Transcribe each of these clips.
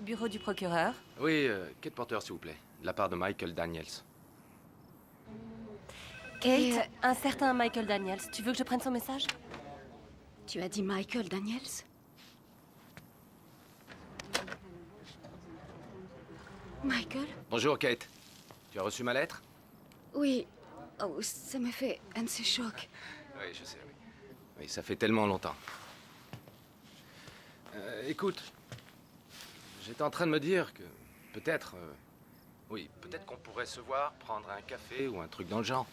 Bureau du procureur. Oui, Kate Porter, s'il vous plaît. De la part de Michael Daniels. Kate, un certain Michael Daniels. Tu veux que je prenne son message? Tu as dit Michael Daniels? Michael? Bonjour, Kate. Tu as reçu ma lettre? Oui. Oh, ça me fait un de ces chocs. Oui, je sais, oui. Oui, ça fait tellement longtemps. Écoute, j'étais en train de me dire que peut-être... oui, peut-être qu'on pourrait se voir, prendre un café ou un truc dans le genre.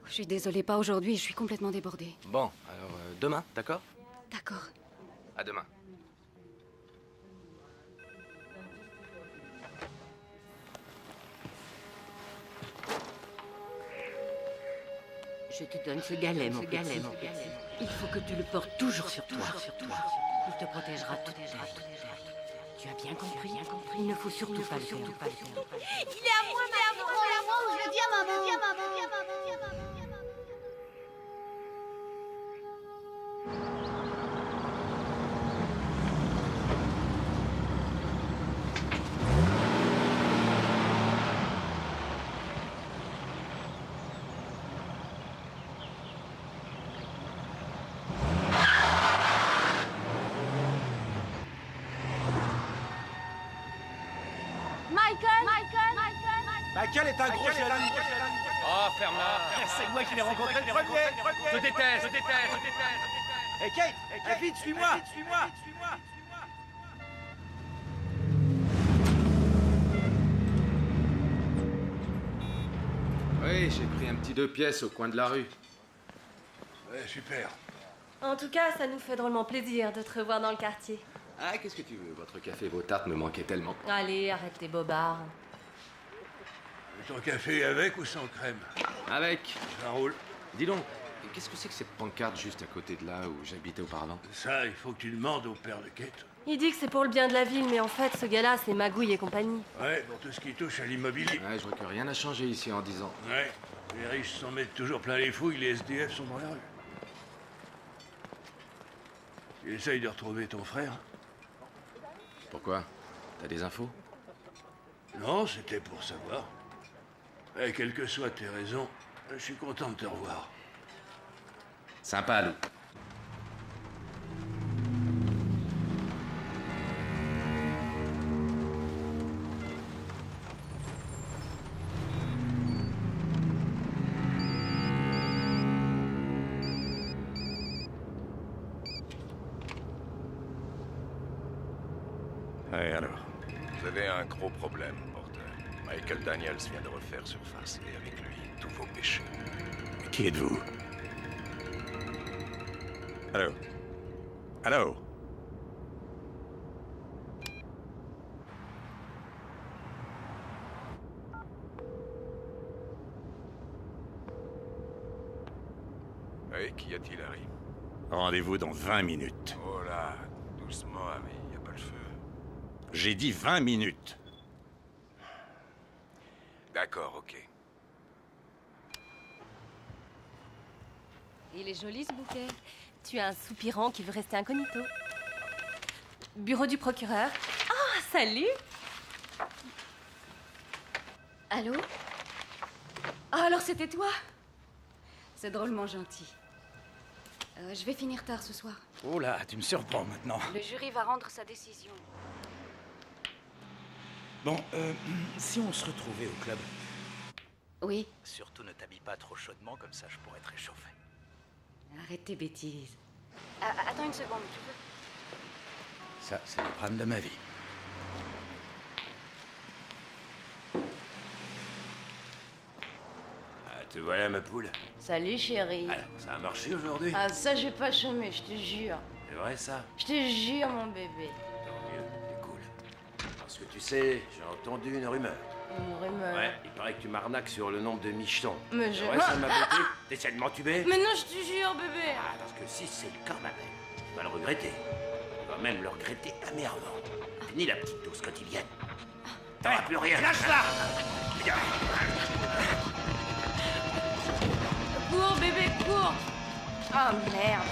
Je suis désolée, pas aujourd'hui, je suis complètement débordée. Bon, alors demain, d'accord? D'accord. À demain. Je te donne ce galet, mon petit. Il faut que tu le portes toujours sur toi. Il te protégera toute ta vie. Tu as bien compris? Il ne faut surtout pas le faire. Il est à moi, maman. Je le dis à maman. Michael est un gros jaloux. Oh, ferme-la. C'est moi qui l'ai rencontré le premier. Je déteste. Hé Kate, vite, suis-moi. Oui, j'ai pris un petit 2 pièces au coin de la rue. Ouais, super. En tout cas, ça nous fait drôlement plaisir de te revoir dans le quartier. Ah, qu'est-ce que tu veux? Votre café et vos tartes me manquaient tellement. Allez, arrête tes bobards. Ton café avec ou sans crème? Avec. Ça roule. Dis donc, qu'est-ce que c'est que cette pancarte juste à côté de là où j'habitais auparavant? Ça, il faut que tu demandes au père de Kate. Il dit que c'est pour le bien de la ville, mais en fait, ce gars-là, c'est Magouille et compagnie. Ouais, pour tout ce qui touche à l'immobilier. Ouais, je vois que rien n'a changé ici en 10 ans. Ouais, les riches s'en mettent toujours plein les fouilles, les SDF sont dans la rue. Tu essayes de retrouver ton frère? Pourquoi? T'as des infos? Non, c'était pour savoir. Et quelles que soient tes raisons, je suis content de te revoir. Sympa, Lou. Ouais, alors. Vous avez un gros problème, Porter. Michael Daniels vient de refaire surface, et avec lui, tous vos péchés. Qui êtes-vous? Allô? Oui, qu'y a-t-il, Harry? Rendez-vous dans 20 minutes. Oh là, doucement, Harry, y a pas le feu. J'ai dit 20 minutes. D'accord, ok. Il est joli ce bouquet. Tu as un soupirant qui veut rester incognito. Bureau du procureur. Ah, salut! Allô? Ah, alors c'était toi? C'est drôlement gentil. Je vais finir tard ce soir. Oh là, tu me surprends maintenant. Le jury va rendre sa décision. Bon, si on se retrouvait au club, Oui, surtout ne t'habille pas trop chaudement, comme ça je pourrais te réchauffer. arrête tes bêtises. Attends une seconde, tu veux? Ça, c'est le drame de ma vie. Ah, te voilà, ma poule. Salut, chérie. Ah, ça a marché aujourd'hui? Ah, ça, j'ai pas chômé, je te jure. C'est vrai, ça? Je te jure, mon bébé. Tant mieux, c'est cool. Parce que tu sais, j'ai entendu une rumeur. Une rumeur. Ouais, il paraît que tu m'arnaques sur le nombre de michetons. Mais je... C'est vrai, ça, ma beauté? T'essaies de m'entuber? Mais non, je te jure, bébé. Ah, parce que si c'est le cas, ma belle, tu vas le regretter. Tu vas même le regretter amèrement. Fini la petite dose quotidienne. T'auras plus rien. Lâche-la! Cours, bébé, cours. Ah, merde.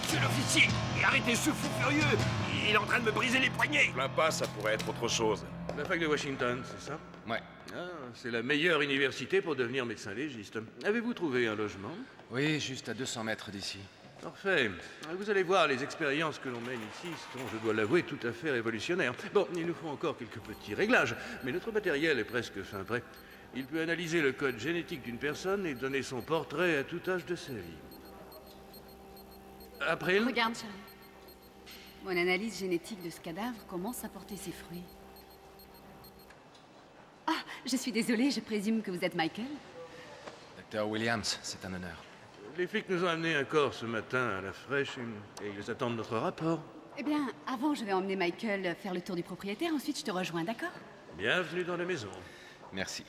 Monsieur l'officier, arrêtez ce fou furieux. Il est en train de me briser les poignets. Plains pas, ça pourrait être autre chose. La fac de Washington, c'est ça? Ouais. Ah, c'est la meilleure université pour devenir médecin légiste. Avez-vous trouvé un logement? Oui, juste à 200 mètres d'ici. Parfait. Vous allez voir, les expériences que l'on mène ici sont, je dois l'avouer, tout à fait révolutionnaires. Bon, il nous faut encore quelques petits réglages, mais notre matériel est presque fin prêt. Il peut analyser le code génétique d'une personne et donner son portrait à tout âge de sa vie. Après, Regarde, Charlie. Mon analyse génétique de ce cadavre commence à porter ses fruits. Ah, je suis désolée, je présume que vous êtes Michael? Docteur Williams, c'est un honneur. les flics nous ont amené un corps ce matin à la fraîche et ils attendent notre rapport. Eh bien, avant, je vais emmener Michael faire le tour du propriétaire, ensuite je te rejoins, d'accord? Bienvenue dans la maison. Merci.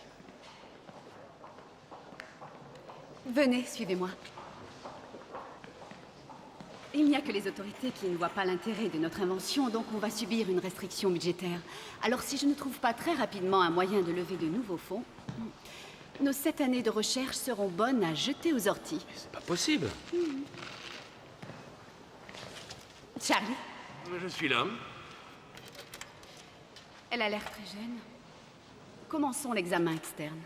Venez, suivez-moi. Il n'y a que les autorités qui ne voient pas l'intérêt de notre invention, donc on va subir une restriction budgétaire. Alors si je ne trouve pas très rapidement un moyen de lever de nouveaux fonds, nos 7 années de recherche seront bonnes à jeter aux orties. C'est pas possible. Charlie, Je suis là. elle a l'air très jeune. Commençons l'examen externe.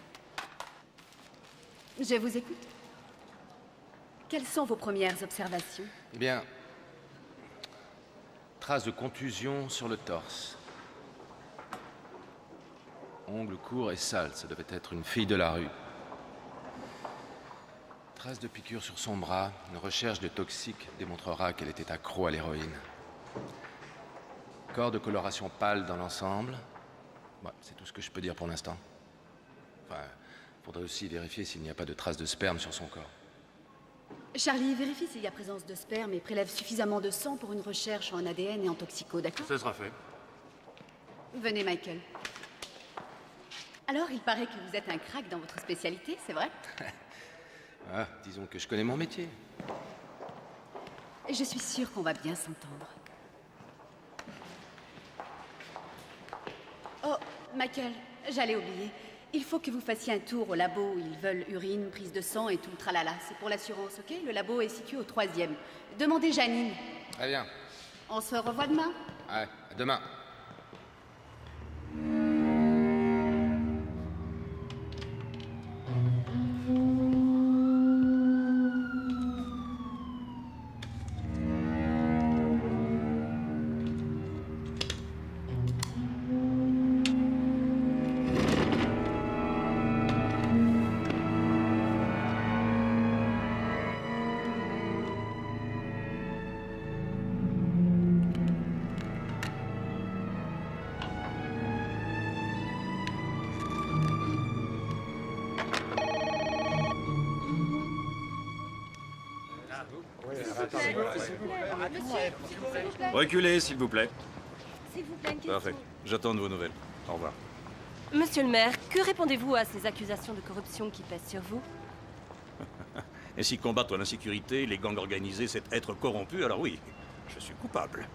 Je vous écoute. Quelles sont vos premières observations? Eh bien, traces de contusion sur le torse. Ongles courts et sales, ça devait être une fille de la rue. Traces de piqûres sur son bras, une recherche de toxiques démontrera qu'elle était accro à l'héroïne. Corps de coloration pâle dans l'ensemble. Ouais, c'est tout ce que je peux dire pour l'instant. Enfin, faudrait aussi vérifier s'il n'y a pas de traces de sperme sur son corps. Charlie, vérifie s'il y a présence de sperme et prélève suffisamment de sang pour une recherche en ADN et en toxico, d'accord? Ce sera fait. Venez, Michael. Alors, il paraît que vous êtes un crack dans votre spécialité, c'est vrai? Ah, disons que je connais mon métier. Et je suis sûre qu'on va bien s'entendre. Oh, Michael, j'allais oublier. Il faut que vous fassiez un tour au labo où ils veulent urine, prise de sang et tout le tralala. C'est pour l'assurance, ok? Le labo est situé au 3e. Demandez Janine. Très bien. On se revoit demain? Ouais, à demain. Reculez, s'il vous plaît. S'il vous plaît, une question. Parfait. J'attends de vos nouvelles. Au revoir. Monsieur le maire, que répondez-vous à ces accusations de corruption qui pèsent sur vous? Et si combattre l'insécurité, les gangs organisés, c'est être corrompu, alors oui, je suis coupable.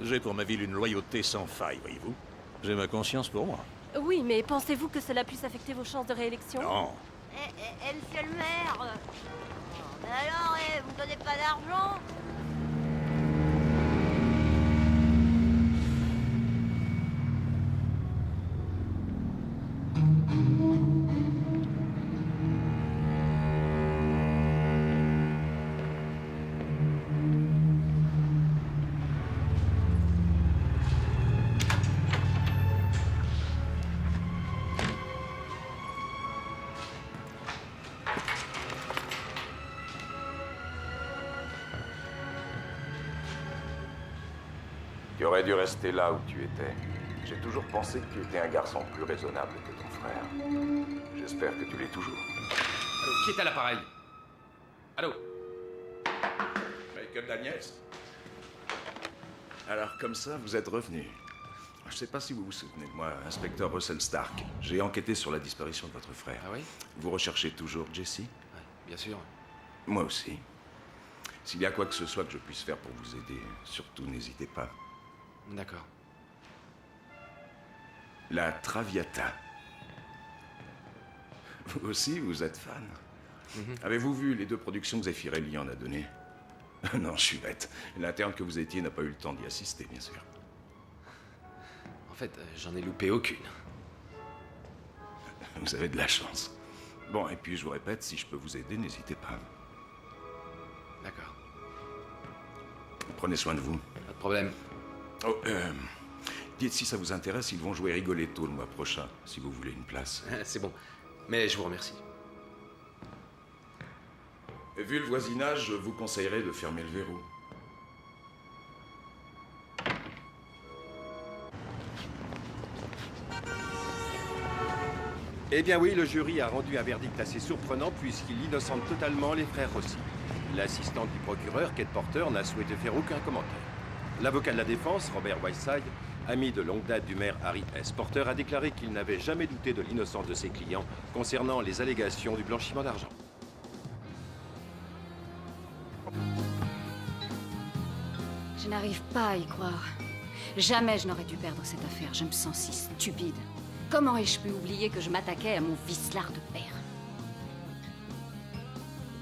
J'ai pour ma ville une loyauté sans faille, voyez-vous. J'ai ma conscience pour moi. Oui, mais pensez-vous que cela puisse affecter vos chances de réélection? Non. Monsieur le maire mais alors, vous me donnez pas d'argent? Tu aurais dû rester là où tu étais. J'ai toujours pensé que tu étais un garçon plus raisonnable que ton frère. J'espère que tu l'es toujours. Allô, qui est à l'appareil? Allô? Michael Daniels? Alors, comme ça, vous êtes revenu. Je sais pas si vous vous souvenez de moi, inspecteur Russell Stark. J'ai enquêté sur la disparition de votre frère. Ah oui? Vous recherchez toujours Jesse? Ouais, bien sûr. Moi aussi. S'il y a quoi que ce soit que je puisse faire pour vous aider, surtout n'hésitez pas. D'accord. La Traviata. Vous aussi, vous êtes fan? Avez-vous vu les deux productions que Zeffirelli en a données? Non, je suis bête. L'interne que vous étiez n'a pas eu le temps d'y assister, bien sûr. En fait, j'en ai loupé aucune. Vous avez de la chance. Bon, et puis je vous répète, si je peux vous aider, n'hésitez pas. D'accord. Prenez soin de vous. Pas de problème. Oh, dites si ça vous intéresse, ils vont jouer Rigoletto le mois prochain, si vous voulez une place. C'est bon. Mais je vous remercie. Vu le voisinage, je vous conseillerais de fermer le verrou. Eh bien oui, le jury a rendu un verdict assez surprenant puisqu'il innocente totalement les frères Rossi. L'assistante du procureur, Kate Porter, n'a souhaité faire aucun commentaire. L'avocat de la défense, Robert Whiteside, ami de longue date du maire Harry S. Porter, a déclaré qu'il n'avait jamais douté de l'innocence de ses clients concernant les allégations du blanchiment d'argent. Je n'arrive pas à y croire. Jamais je n'aurais dû perdre cette affaire. Je me sens si stupide. Comment ai-je pu oublier que je m'attaquais à mon vicelard de père?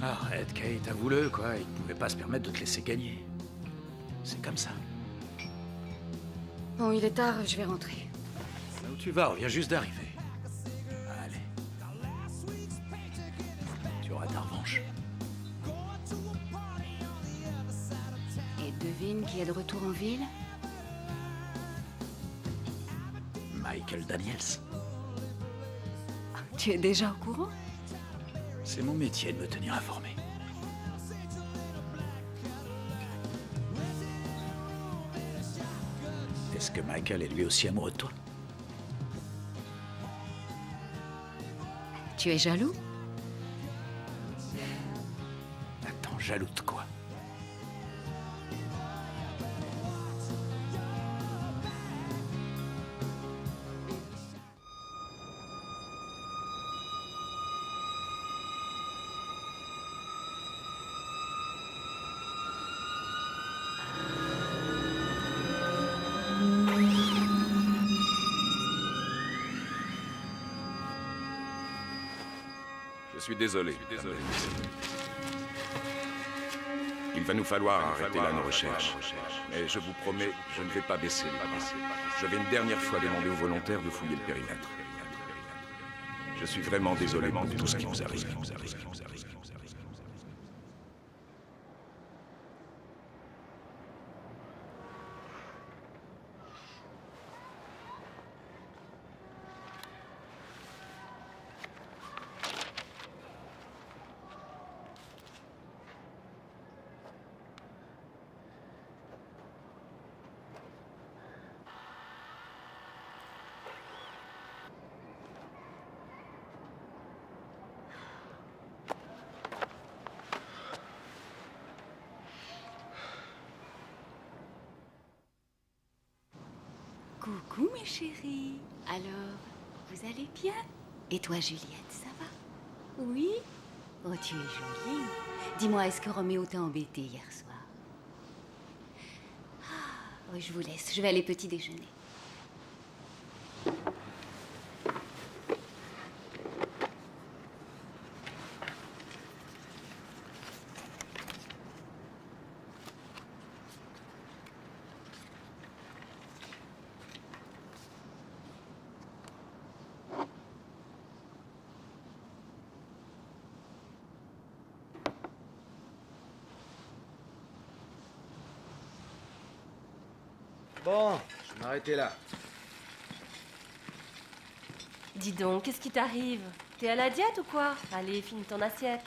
Arrête, Kate, avoue-le, quoi. Il ne pouvait pas se permettre de te laisser gagner. C'est comme ça. Bon, il est tard, je vais rentrer. Là où tu vas, on vient juste d'arriver. Allez. Tu auras ta revanche. Et devine qui est de retour en ville? Michael Daniels. Tu es déjà au courant? C'est mon métier de me tenir informé. Est-ce que Michael est lui aussi amoureux de toi? Tu es jaloux? Attends, jaloux de quoi? Je suis désolé. Il va nous falloir arrêter là nos recherches. Mais je vous promets, je ne vais pas baisser les bras. Je vais une dernière fois demander aux volontaires de fouiller le périmètre. Je suis vraiment désolé pour tout ce qui vous arrive. Coucou mes chéris. Alors, vous allez bien? Et toi Juliette, ça va? Oui? Oh, tu es jolie. Dis-moi, est-ce que Roméo t'a embêté hier soir? Oui, je vous laisse. Je vais aller petit déjeuner. Bon, je vais m'arrêter là. Dis donc, qu'est-ce qui t'arrive? T'es à la diète ou quoi? Allez, finis ton assiette.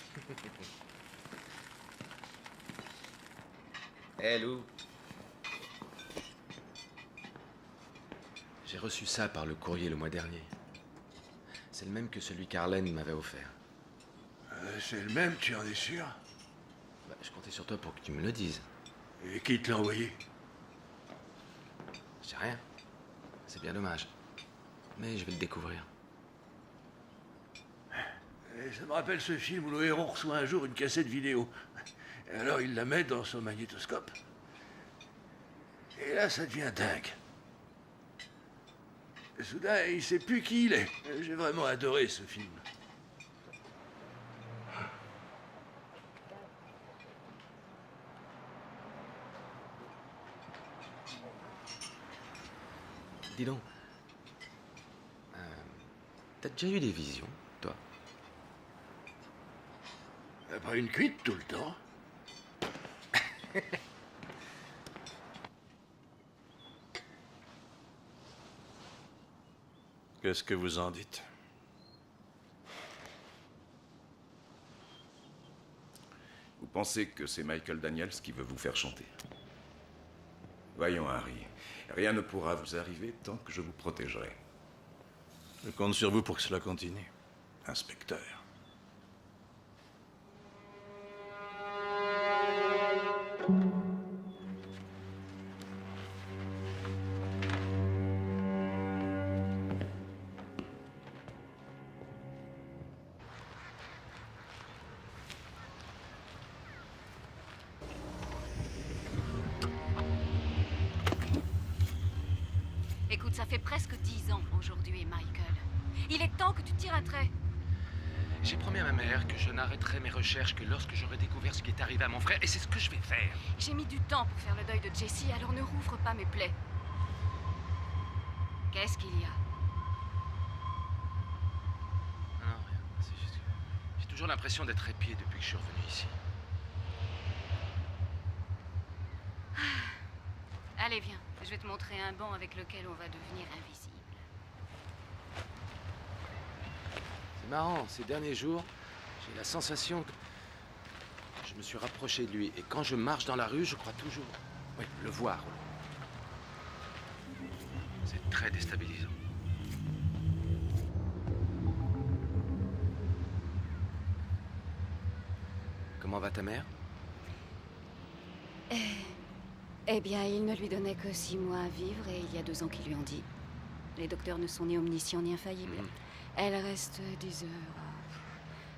Hé, Lou. J'ai reçu ça par le courrier le mois dernier. C'est le même que celui qu'Arlène m'avait offert. C'est le même, tu en es sûr? Bah, je comptais sur toi pour que tu me le dises. Et qui te l'a envoyé? Je sais rien. C'est bien dommage. Mais je vais le découvrir. Et ça me rappelle ce film où le héros reçoit un jour une cassette vidéo. Et alors il la met dans son magnétoscope. Et là, ça devient dingue. Et soudain, il sait plus qui il est. J'ai vraiment adoré ce film. Dis donc. T'as déjà eu des visions, toi? Pas une cuite tout le temps. Qu'est-ce que vous en dites? Vous pensez que c'est Michael Daniels qui veut vous faire chanter? Voyons, Harry. Rien ne pourra vous arriver tant que je vous protégerai. Je compte sur vous pour que cela continue, inspecteur. Écoute, ça fait presque 10 ans aujourd'hui, Michael. Il est temps que tu tires un trait. J'ai promis à ma mère que je n'arrêterai mes recherches que lorsque j'aurai découvert ce qui est arrivé à mon frère, et c'est ce que je vais faire. J'ai mis du temps pour faire le deuil de Jessie, alors ne rouvre pas mes plaies. Qu'est-ce qu'il y a? Non, rien. C'est juste que j'ai toujours l'impression d'être épié depuis que je suis revenu ici. Allez, viens. Je vais te montrer un banc avec lequel on va devenir invisible. C'est marrant, ces derniers jours, j'ai la sensation que je me suis rapproché de lui. Et quand je marche dans la rue, je crois toujours, oui, le voir. C'est très déstabilisant. Comment va ta mère? Eh bien, il ne lui donnait que 6 mois à vivre et il y a 2 ans qu'ils lui ont dit. Les docteurs ne sont ni omniscients ni infaillibles. Elle reste des heures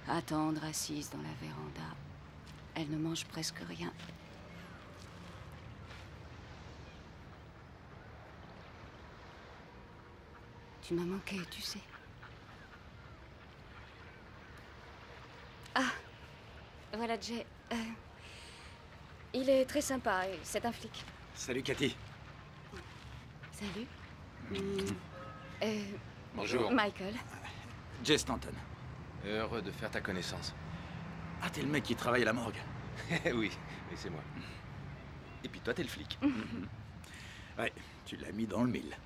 à attendre assise dans la véranda. Elle ne mange presque rien. Tu m'as manqué, tu sais. Ah, voilà Jay. Il est très sympa et c'est un flic. Salut, Cathy. Salut. Bonjour. Michael. Jay Stanton. Heureux de faire ta connaissance. Ah, t'es le mec qui travaille à la morgue. Oui, c'est moi. Et puis toi, t'es le flic. Ouais, tu l'as mis dans le mille.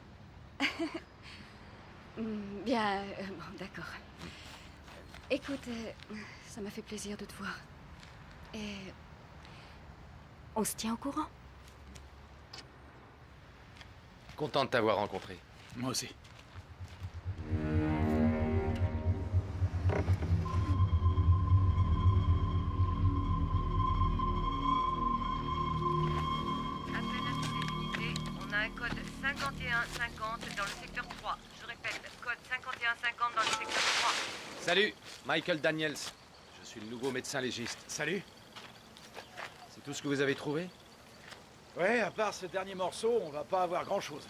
Bien, bon, d'accord. Écoute, ça m'a fait plaisir de te voir. Et on se tient au courant. Content de t'avoir rencontré. Moi aussi. Appel à toutes les unités. On a un code 5150 dans le secteur 3. Je répète, code 5150 dans le secteur 3. Salut, Michael Daniels. Je suis le nouveau médecin légiste. Salut. C'est tout ce que vous avez trouvé? Ouais, à part ce dernier morceau, on va pas avoir grand-chose.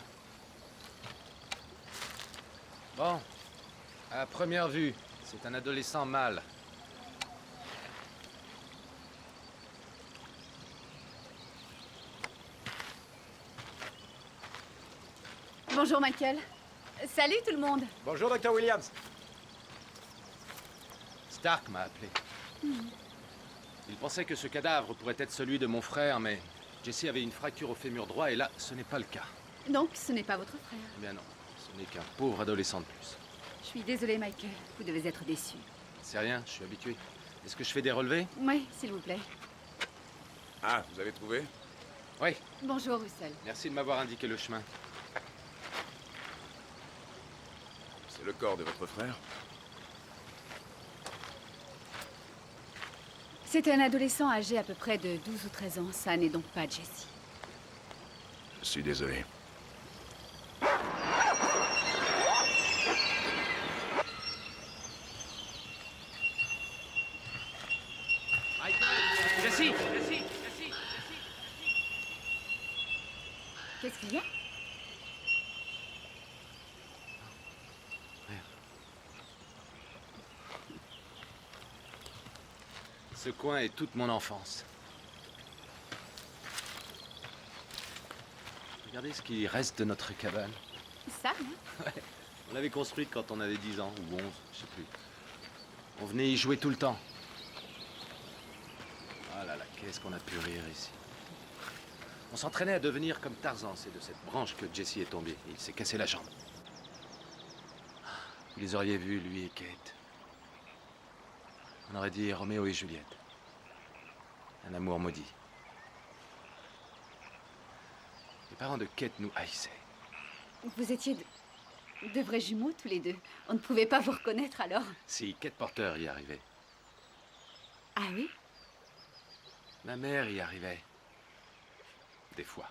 Bon, à première vue, c'est un adolescent mâle. Bonjour, Michael. Salut, tout le monde. Bonjour, Dr. Williams. Stark m'a appelé. Il pensait que ce cadavre pourrait être celui de mon frère, mais Jesse avait une fracture au fémur droit et là, ce n'est pas le cas. Donc, ce n'est pas votre frère. Eh bien non, ce n'est qu'un pauvre adolescent de plus. Je suis désolée, Michael. Vous devez être déçu. C'est rien, je suis habitué. Est-ce que je fais des relevés? Oui, s'il vous plaît. Ah, vous avez trouvé? Oui. Bonjour, Russell. Merci de m'avoir indiqué le chemin. C'est le corps de votre frère? C'était un adolescent âgé à peu près de 12 ou 13 ans. Ça n'est donc pas Jesse. Je suis désolé. Jesse! Qu'est-ce qu'il y a? Ce coin est toute mon enfance. Regardez ce qui reste de notre cabane. Ça, hein? Ouais. On l'avait construite quand on avait 10 ans, ou 11, je sais plus. On venait y jouer tout le temps. Ah là là, qu'est-ce qu'on a pu rire ici. On s'entraînait à devenir comme Tarzan. C'est de cette branche que Jesse est tombé. Il s'est cassé la jambe. Vous les auriez vus, lui et Kate. On aurait dit Roméo et Juliette. Un amour maudit. Les parents de Kate nous haïssaient. Vous étiez de vrais jumeaux, tous les deux. On ne pouvait pas vous reconnaître, alors? Si, Kate Porter y arrivait. Ah oui? Ma mère y arrivait. Des fois.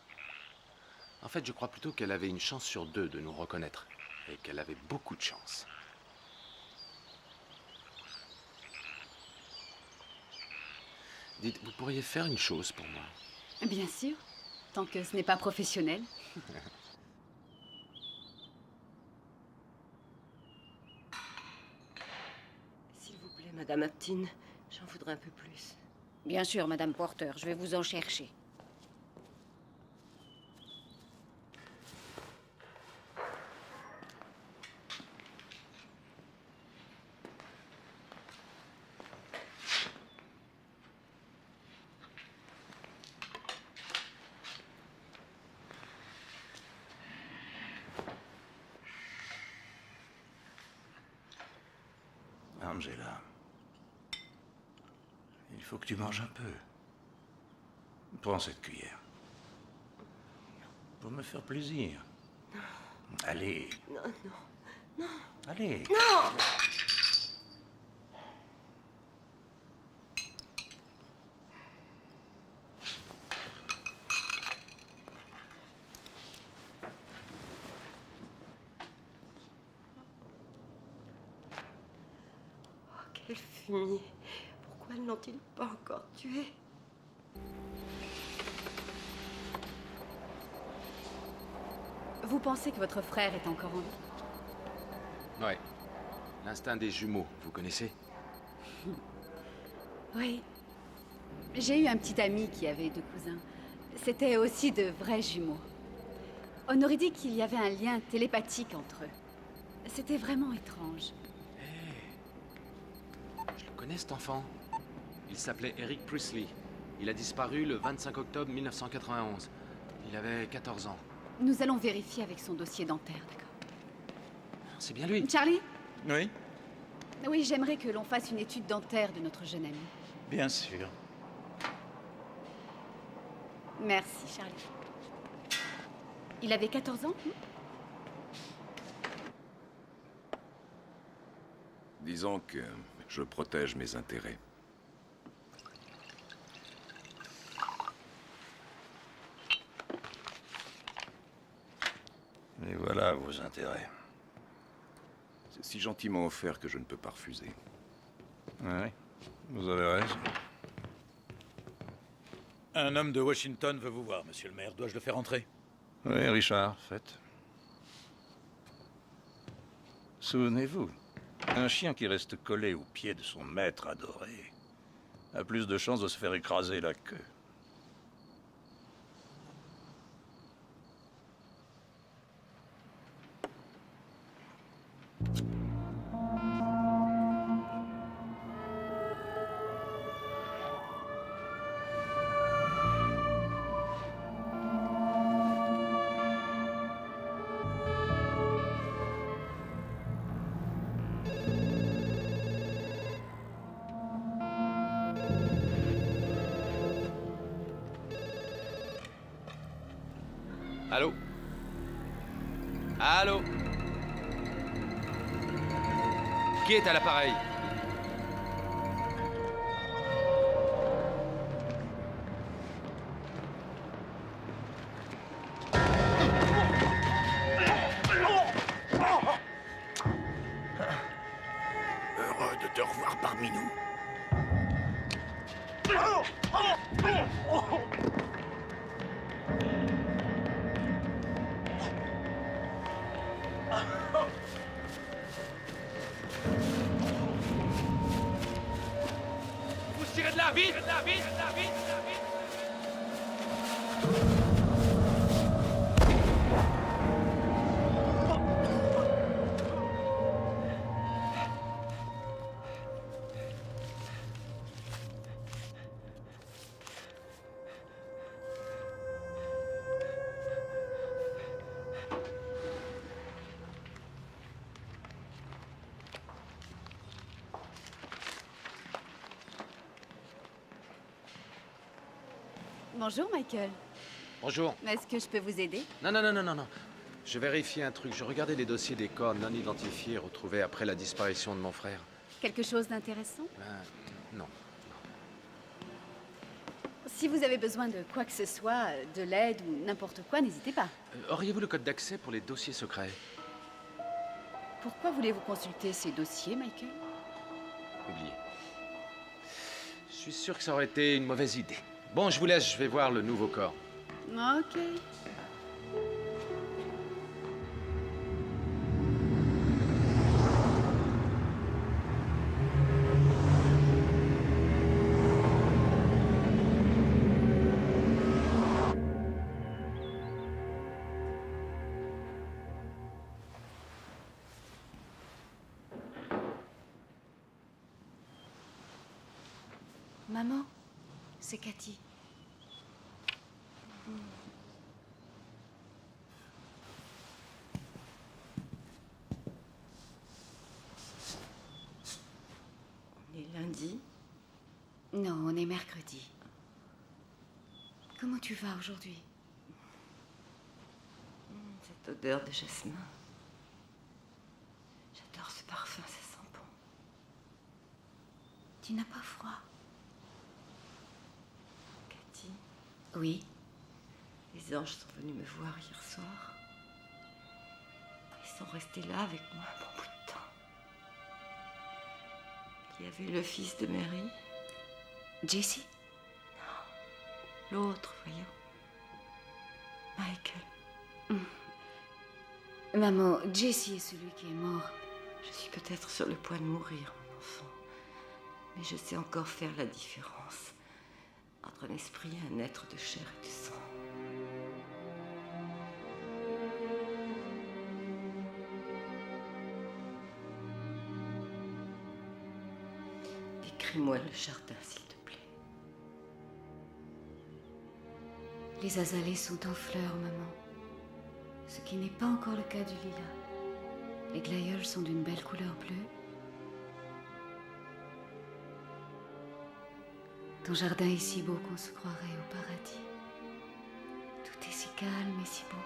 En fait, je crois plutôt qu'elle avait une chance sur 2 de nous reconnaître. Et qu'elle avait beaucoup de chance. Dites, vous pourriez faire une chose pour moi? Bien sûr. Tant que ce n'est pas professionnel. S'il vous plaît, Madame Aptin, j'en voudrais un peu plus. Bien sûr, Madame Porter, je vais vous en chercher. Angela, il faut que tu manges un peu. Prends cette cuillère. Pour me faire plaisir. Allez. Non, non, non. Allez. Non! Quel fumier. Pourquoi ne l'ont-ils pas encore tué? Vous pensez que votre frère est encore en vie? Ouais. L'instinct des jumeaux, vous connaissez? Oui. J'ai eu un petit ami qui avait 2 cousins. C'était aussi de vrais jumeaux. On aurait dit qu'il y avait un lien télépathique entre eux. C'était vraiment étrange. Je le connais, cet enfant. Il s'appelait Eric Priestley. Il a disparu le 25 octobre 1991. Il avait 14 ans. Nous allons vérifier avec son dossier dentaire, d'accord? C'est bien lui. Charlie? Oui, Oui, j'aimerais que l'on fasse une étude dentaire de notre jeune ami. bien sûr. Merci, Charlie. Il avait 14 ans? Disons que je protège mes intérêts. là vos intérêts. C'est si gentiment offert que je ne peux pas refuser. Oui, vous avez raison. Un homme de Washington veut vous voir, monsieur le maire. Dois-je le faire entrer? Oui, Richard, faites. Souvenez-vous, un chien qui reste collé au pied de son maître adoré a plus de chances de se faire écraser la queue. Allô? Allô? Qui est à l'appareil? Heureux de te revoir parmi nous. Vous tirez de là, vite! Bonjour, Michael. Bonjour. Est-ce que je peux vous aider? Non. Je vérifiais un truc. Je regardais les dossiers des corps non identifiés retrouvés après la disparition de mon frère. Quelque chose d'intéressant? Non. Si vous avez besoin de quoi que ce soit, de l'aide ou n'importe quoi, n'hésitez pas. Auriez-vous le code d'accès pour les dossiers secrets? Pourquoi voulez-vous consulter ces dossiers, Michael? Oubliez. Je suis sûr que ça aurait été une mauvaise idée. Bon, je vous laisse, je vais voir le nouveau corps. Ok. Maman, c'est Cathy. On est lundi? Non, on est mercredi. Comment tu vas aujourd'hui? Cette odeur de jasmin. J'adore ce parfum, ça sent bon. Tu n'as pas froid? Cathy, Oui. les anges sont venus me voir hier soir. Ils sont restés là avec moi un bon bout de temps. Il y avait le fils de Mary. Jesse? L'autre, voyons. Michael. Maman, Jesse est celui qui est mort. Je suis peut-être sur le point de mourir, mon enfant. Mais je sais encore faire la différence entre un esprit et un être de chair et de sang. Décris-moi le jardin, s'il te plaît. Les azalées sont en fleurs, maman. Ce qui n'est pas encore le cas du lilas. Les glaïeuls sont d'une belle couleur bleue. Ton jardin est si beau qu'on se croirait au paradis. Tout est si calme et si beau.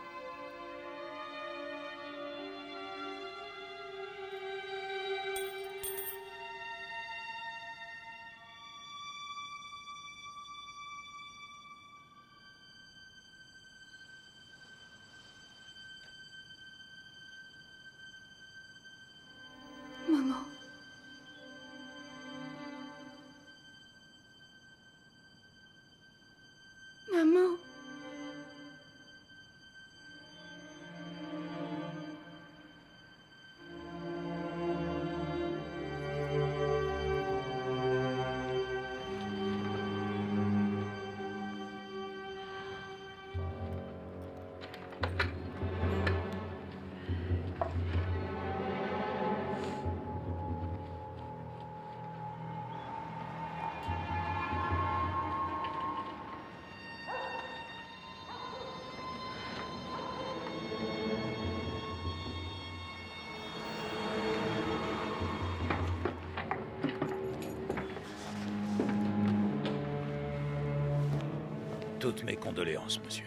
Toutes mes condoléances, monsieur.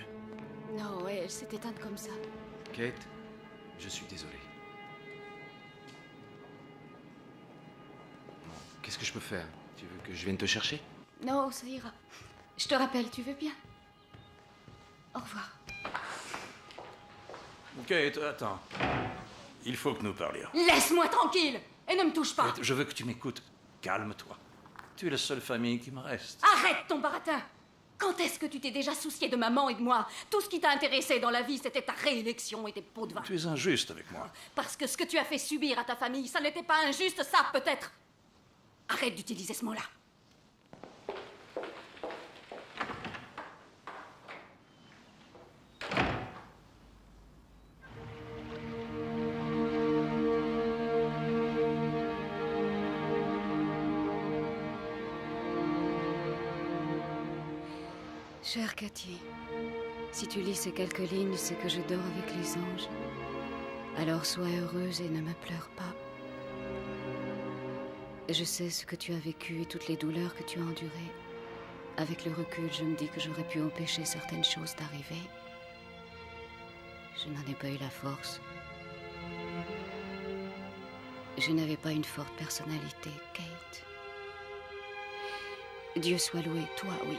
Non, ouais, elle s'est éteinte comme ça. Kate, je suis désolé. Bon, qu'est-ce que je peux faire? Tu veux que je vienne te chercher? Non, ça ira. Je te rappelle, tu veux bien? Au revoir. Kate, attends. Il faut que nous parlions. Laisse-moi tranquille et ne me touche pas. Kate, je veux que tu m'écoutes. Calme-toi. Tu es la seule famille qui me reste. Arrête ton baratin. Quand est-ce que tu t'es déjà soucié de maman et de moi? Tout ce qui t'a intéressé dans la vie, c'était ta réélection et tes pots de vin. Tu es injuste avec moi. Parce que ce que tu as fait subir à ta famille, ça n'était pas injuste, ça, peut-être. Arrête d'utiliser ce mot-là. Chère Cathy, si tu lis ces quelques lignes, c'est que je dors avec les anges. Alors sois heureuse et ne me pleure pas. Je sais ce que tu as vécu et toutes les douleurs que tu as endurées. Avec le recul, je me dis que j'aurais pu empêcher certaines choses d'arriver. Je n'en ai pas eu la force. Je n'avais pas une forte personnalité, Kate. Dieu soit loué, toi, oui.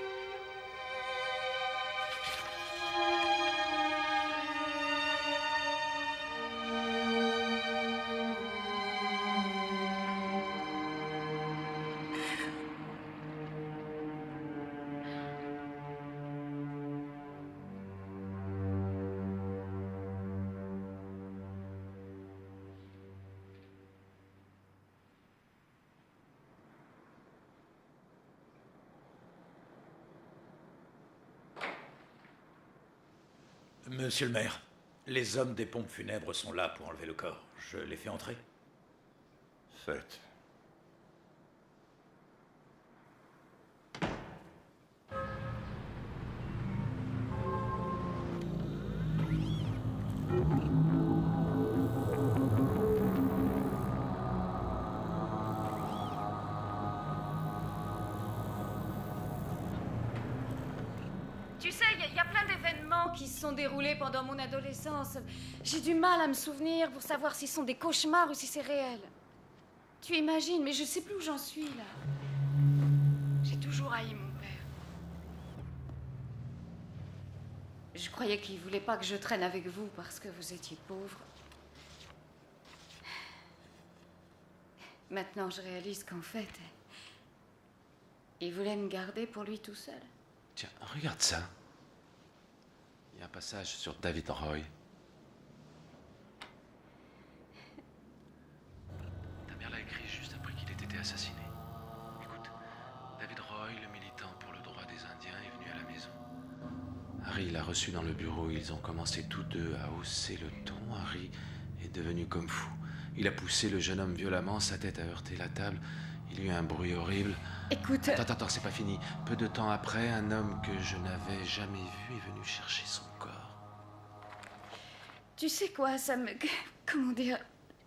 Monsieur le maire, les hommes des pompes funèbres sont là pour enlever le corps. Je les fais entrer. Faites. Tu sais, il y a plein d'événements qui se sont déroulés pendant mon adolescence. J'ai du mal à me souvenir pour savoir si ce sont des cauchemars ou si c'est réel. Tu imagines, mais je sais plus où j'en suis, là. J'ai toujours haï mon père. Je croyais qu'il voulait pas que je traîne avec vous parce que vous étiez pauvre. Maintenant, je réalise qu'en fait, il voulait me garder pour lui tout seul. Tiens, regarde ça. Il y a un passage sur David Roy. Ta mère l'a écrit juste après qu'il ait été assassiné. Écoute, David Roy, le militant pour le droit des Indiens, est venu à la maison. Harry l'a reçu dans le bureau. Ils ont commencé tous deux à hausser le ton. Harry est devenu comme fou. Il a poussé le jeune homme violemment, sa tête a heurté la table. Il y a eu un bruit horrible. Écoute... Attends, c'est pas fini. Peu de temps après, un homme que je n'avais jamais vu est venu chercher son corps. Tu sais quoi, ça me... Comment dire...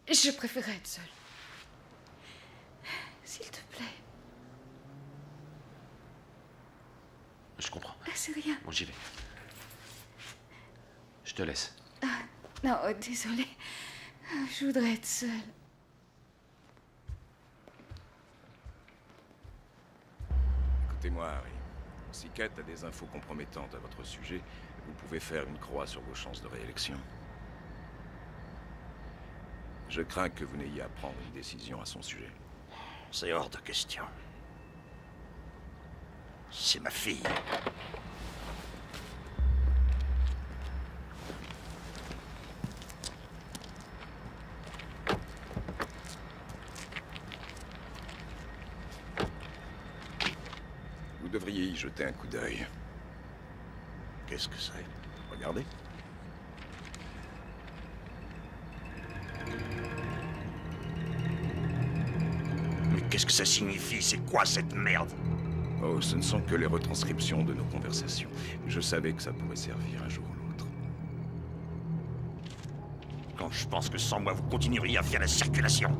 Je préférais être seule. S'il te plaît. Je comprends. C'est rien. Bon, j'y vais. Je te laisse. Non, désolée. Je voudrais être seule. Écoutez-moi, Harry. Si Kate a des infos compromettantes à votre sujet, vous pouvez faire une croix sur vos chances de réélection. Je crains que vous n'ayez à prendre une décision à son sujet. C'est hors de question. C'est ma fille. Vous devriez y jeter un coup d'œil. Qu'est-ce que c'est? Regardez. Mais qu'est-ce que ça signifie? C'est quoi cette merde? Oh, ce ne sont que les retranscriptions de nos conversations. Je savais que ça pourrait servir un jour ou l'autre. Quand je pense que sans moi, vous continueriez à faire la circulation.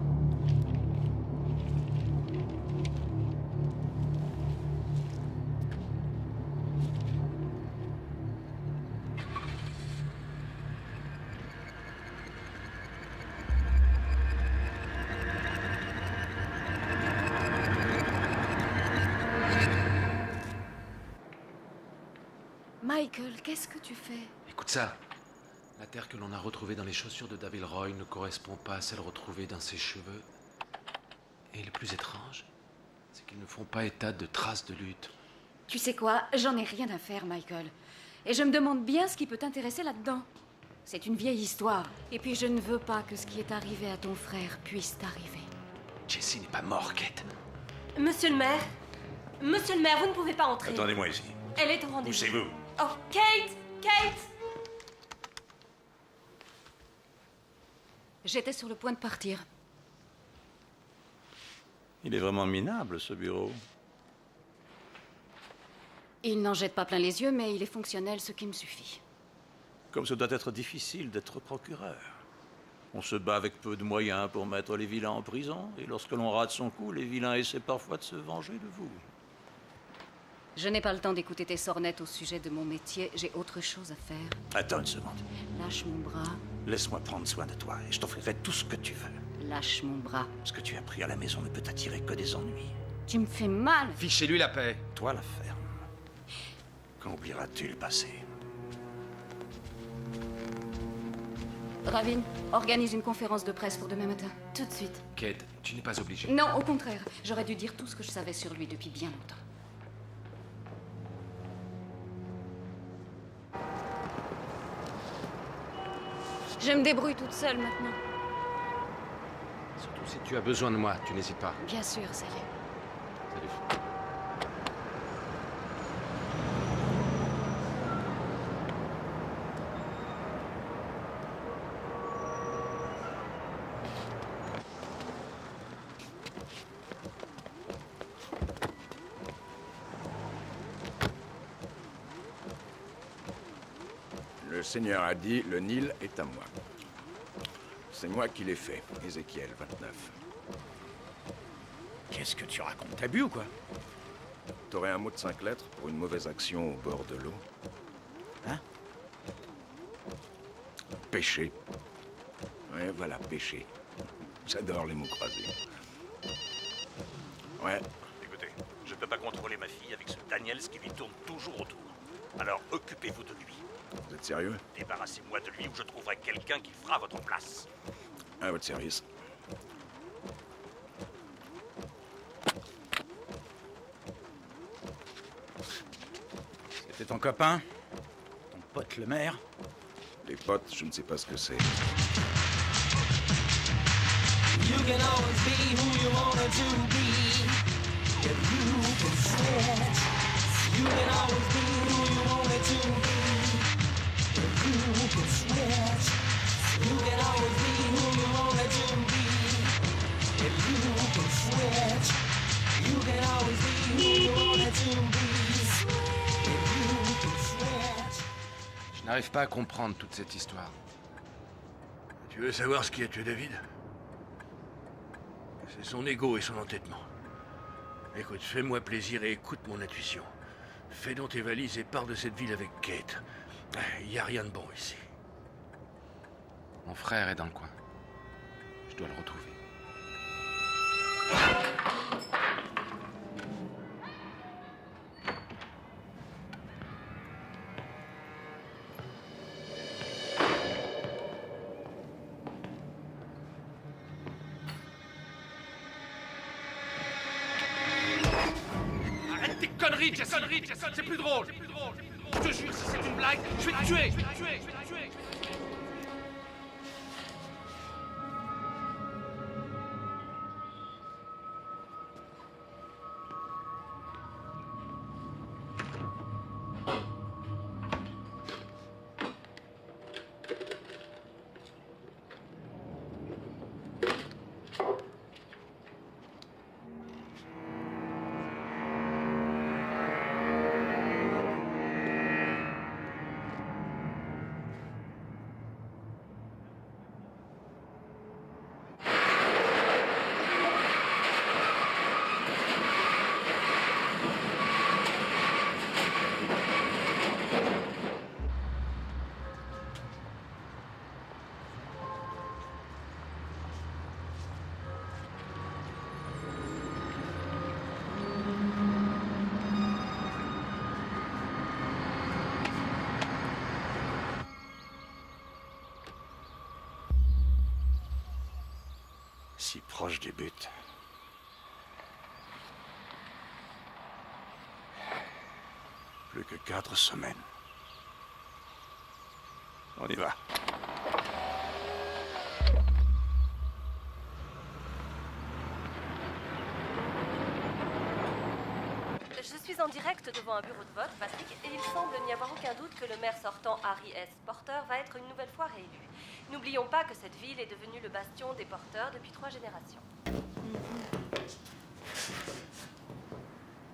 Michael, qu'est-ce que tu fais? Écoute ça. La terre que l'on a retrouvée dans les chaussures de David Roy ne correspond pas à celle retrouvée dans ses cheveux. Et le plus étrange, c'est qu'ils ne font pas état de traces de lutte. Tu sais quoi? J'en ai rien à faire, Michael. Et je me demande bien ce qui peut t'intéresser là-dedans. C'est une vieille histoire. Et puis je ne veux pas que ce qui est arrivé à ton frère puisse t'arriver. Jessie n'est pas mort, Kate. Monsieur le maire, vous ne pouvez pas entrer. Attendez-moi ici. Elle est au rendez-vous. Poussez-vous. Oh, Kate! J'étais sur le point de partir. Il est vraiment minable, ce bureau. Il n'en jette pas plein les yeux, mais il est fonctionnel, ce qui me suffit. Comme ce doit être difficile d'être procureur. On se bat avec peu de moyens pour mettre les vilains en prison, et lorsque l'on rate son coup, les vilains essaient parfois de se venger de vous. Je n'ai pas le temps d'écouter tes sornettes au sujet de mon métier. J'ai autre chose à faire. Attends une seconde. Lâche mon bras. Laisse-moi prendre soin de toi, et je t'offrirai tout ce que tu veux. Lâche mon bras. Ce que tu as pris à la maison ne peut t'attirer que des ennuis. Tu me fais mal. Fichez-lui la paix. Toi, la ferme. Quand oublieras-tu le passé? Ravin, organise une conférence de presse pour demain matin. Tout de suite. Kate, tu n'es pas obligée. Non, au contraire. J'aurais dû dire tout ce que je savais sur lui depuis bien longtemps. Je me débrouille toute seule maintenant. Surtout si tu as besoin de moi, tu n'hésites pas. Bien sûr, ça y est. Salut. Le Seigneur a dit, le Nil est à moi. C'est moi qui l'ai fait, Ézéchiel 29. Qu'est-ce que tu racontes? T'as bu ou quoi? T'aurais un mot de 5 lettres pour une mauvaise action au bord de l'eau? Hein? Péché. Ouais, voilà, péché. J'adore les mots croisés. Ouais. Écoutez, je ne peux pas contrôler ma fille avec ce Daniels qui lui tourne toujours autour. Alors occupez-vous de lui. Vous êtes sérieux? Débarrassez-moi de lui ou je trouverai quelqu'un qui fera votre place. À votre service. C'était ton copain? Ton pote le maire? Les potes, je ne sais pas ce que c'est. You can always be who you wanted to be. If you can switch. You can always be who you wanted to be. If you can switch. You can always be who you wanted to be. If you can switch. You can always be who you wanted to be. If you can switch. Je n'arrive pas à comprendre toute cette histoire. Tu veux savoir ce qui a tué David? C'est son ego et son entêtement. Écoute, fais-moi plaisir et écoute mon intuition. Fais donc tes valises et pars de cette ville avec Kate. Il n'y a rien de bon ici. Mon frère est dans le coin. Je dois le retrouver. Arrête tes conneries, Jason, c'est plus drôle. Je te jure, si c'est une blague, je vais te tuer. Si proche du but. Plus que 4 semaines. On y va. Je suis en direct devant un bureau de vote, Patrick, et il semble n'y avoir aucun doute que le maire sortant Harry S. Porter va être une nouvelle fois réélu. N'oublions pas que cette ville est devenue le bastion des porteurs depuis 3 générations.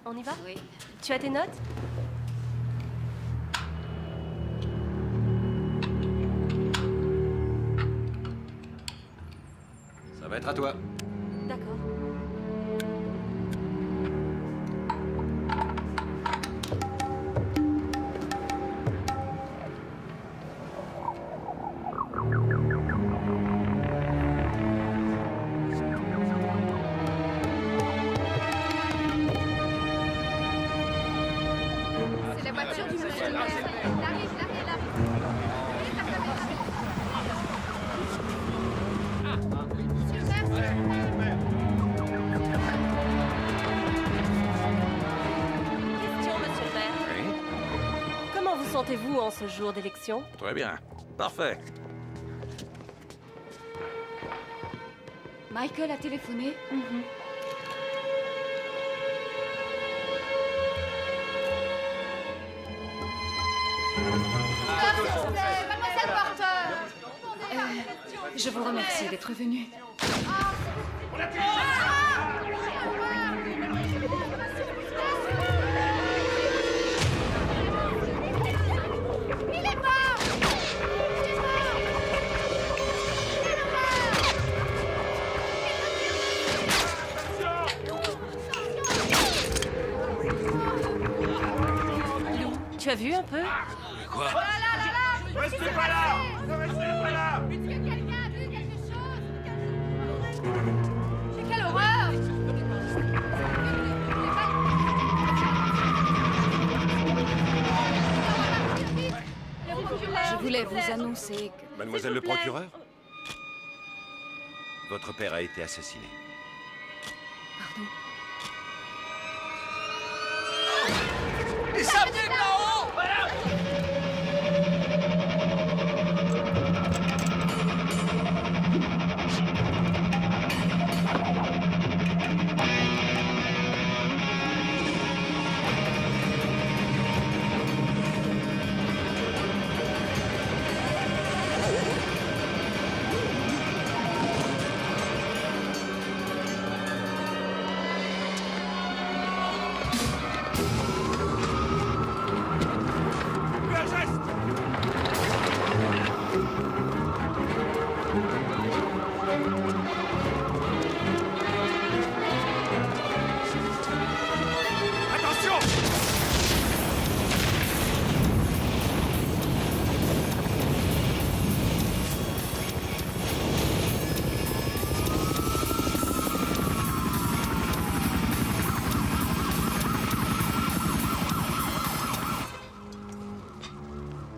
On y va? Oui. Tu as tes notes? Ça va être à toi. D'accord. C'est la voiture du monsieur le maire. Il arrive. Monsieur le maire, Question, monsieur le maire. Oui. Comment vous sentez-vous en ce jour d'élection? Très bien. Parfait. Michael a téléphoné. Mademoiselle Porter. Je vous remercie d'être venu. Il est mort. Tu as vu un peu? Quoi? Restez pas là. Restez pas là. Est-ce que quelqu'un a vu quelque chose? Mais quelle horreur. Je voulais vous annoncer que... Mademoiselle le procureur? Votre père a été assassiné. Pardon. Et ça vient de là-haut!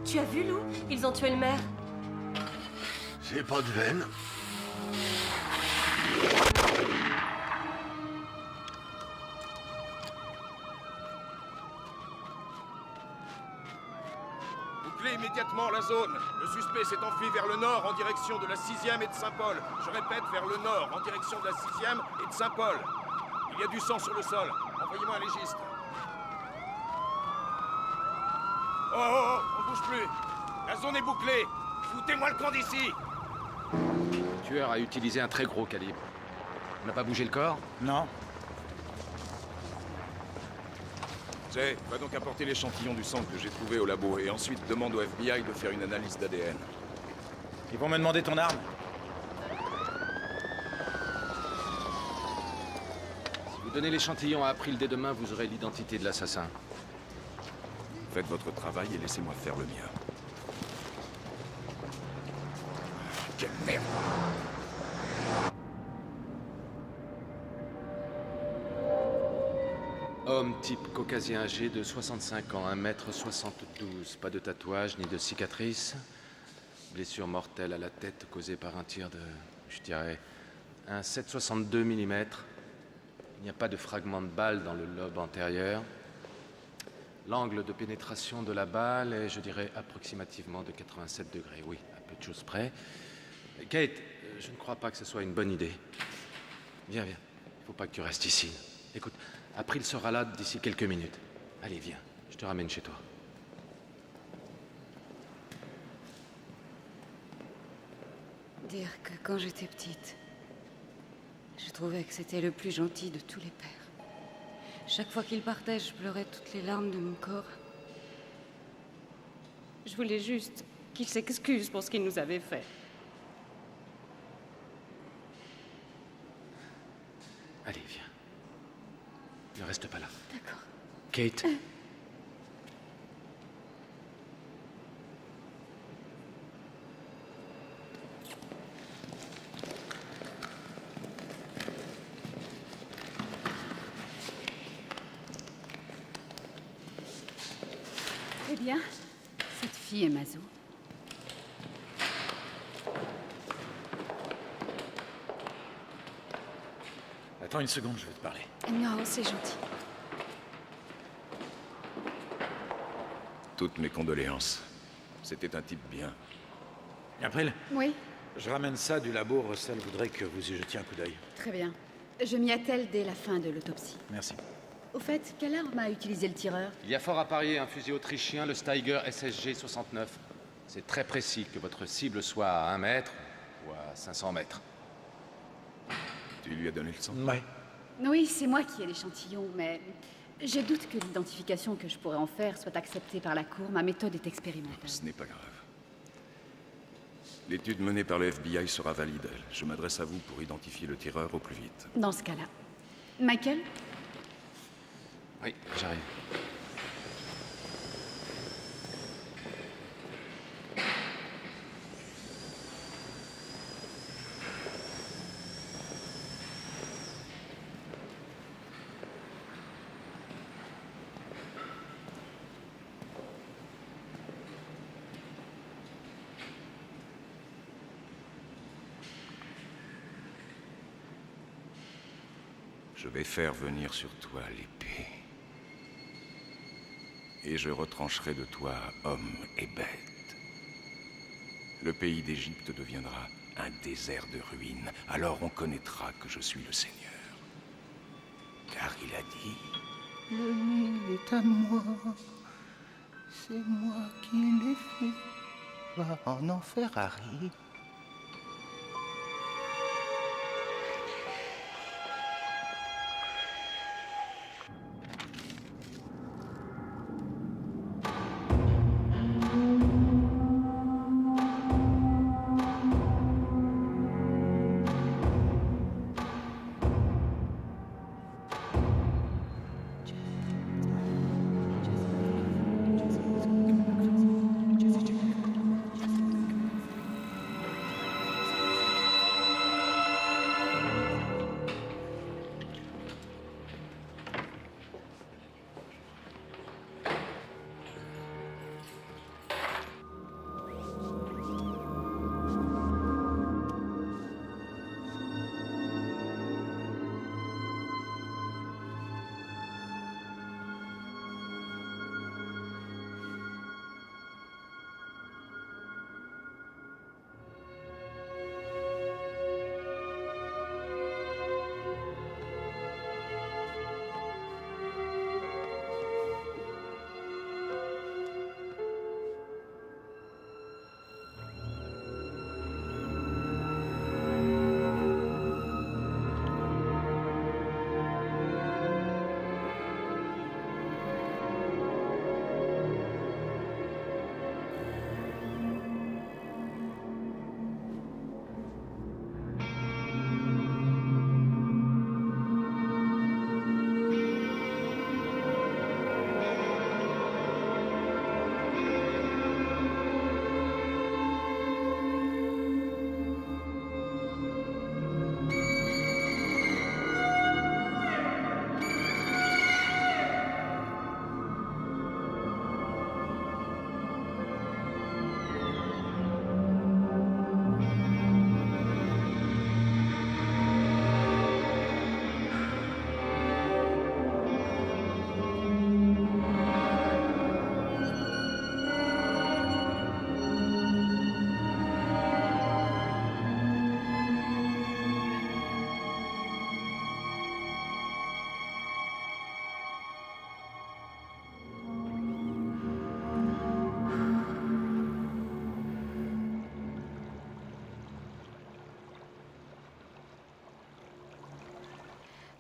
Tu as vu, Lou? Ils ont tué le maire. C'est pas de veine. Bouclez immédiatement la zone. Le suspect s'est enfui vers le nord en direction de la 6e et de Saint-Paul. Je répète, vers le nord en direction de la 6e et de Saint-Paul. Il y a du sang sur le sol. Envoyez-moi un légiste. Oh, on bouge plus. La zone est bouclée. Foutez-moi le camp d'ici. Le tueur a utilisé un très gros calibre. On n'a pas bougé le corps? Non. Zay, va donc apporter l'échantillon du sang que j'ai trouvé au labo et ensuite demande au FBI de faire une analyse d'ADN. Ils vont me demander ton arme. Si vous donnez l'échantillon à April dès demain, vous aurez l'identité de l'assassin. Faites votre travail et laissez-moi faire le mien. Quelle merde! Homme type caucasien âgé de 65 ans, 1m72. Pas de tatouage ni de cicatrice. Blessure mortelle à la tête causée par un tir de, je dirais, un 7,62 mm. Il n'y a pas de fragment de balle dans le lobe antérieur. L'angle de pénétration de la balle est, je dirais, approximativement de 87 degrés. Oui, à peu de choses près. Kate, je ne crois pas que ce soit une bonne idée. Viens, viens. Il ne faut pas que tu restes ici. Écoute, April sera là d'ici quelques minutes. Allez, viens. Je te ramène chez toi. Dire que quand j'étais petite, je trouvais que c'était le plus gentil de tous les pères. Chaque fois qu'il partait, je pleurais toutes les larmes de mon corps. Je voulais juste qu'il s'excuse pour ce qu'il nous avait fait. Allez, viens. Ne reste pas là. D'accord. Kate. Eh bien, cette fille est Mazo. Attends une seconde, je vais te parler. Non, c'est gentil. Toutes mes condoléances. C'était un type bien. April, Oui, je ramène ça du labo. Russell voudrait que vous y jetiez un coup d'œil. très bien. Je m'y attelle dès la fin de l'autopsie. Merci. Au fait, quelle arme a utilisé le tireur? Il y a fort à parier un fusil autrichien, le Steiger SSG 69. C'est très précis que votre cible soit à 1 mètre ou à 500 mètres. Tu lui as donné le sang? Ouais. Oui, c'est moi qui ai l'échantillon, mais je doute que l'identification que je pourrais en faire soit acceptée par la Cour. Ma méthode est expérimentale. Ce n'est pas grave. L'étude menée par le FBI sera valide. Je m'adresse à vous pour identifier le tireur au plus vite. Dans ce cas-là. Michael? Oui, j'arrive. Je vais faire venir sur toi l'épée. Et je retrancherai de toi hommes et bêtes. Le pays d'Égypte deviendra un désert de ruines. Alors on connaîtra que je suis le Seigneur. Car il a dit... Le Nil est à moi. C'est moi qui l'ai fait. Va en enfer, Harry.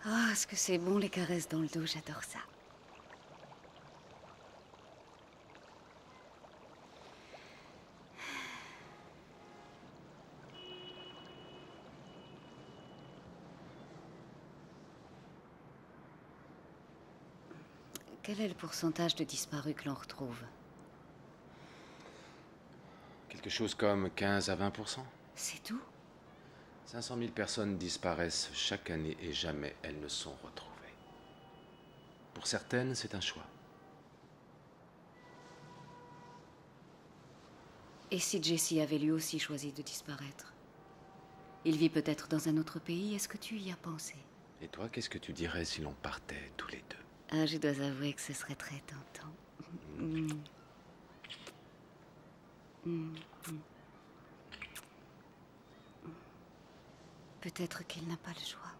Ah, est-ce que c'est bon les caresses dans le dos, j'adore ça. Quel est le pourcentage de disparus que l'on retrouve? Quelque chose comme 15 à 20%. C'est tout? 500 000 personnes disparaissent chaque année et jamais elles ne sont retrouvées. Pour certaines, c'est un choix. Et si Jesse avait lui aussi choisi de disparaître? Il vit peut-être dans un autre pays, est-ce que tu y as pensé? Et toi, qu'est-ce que tu dirais si l'on partait tous les deux? Ah, je dois avouer que ce serait très tentant. Peut-être qu'il n'a pas le choix.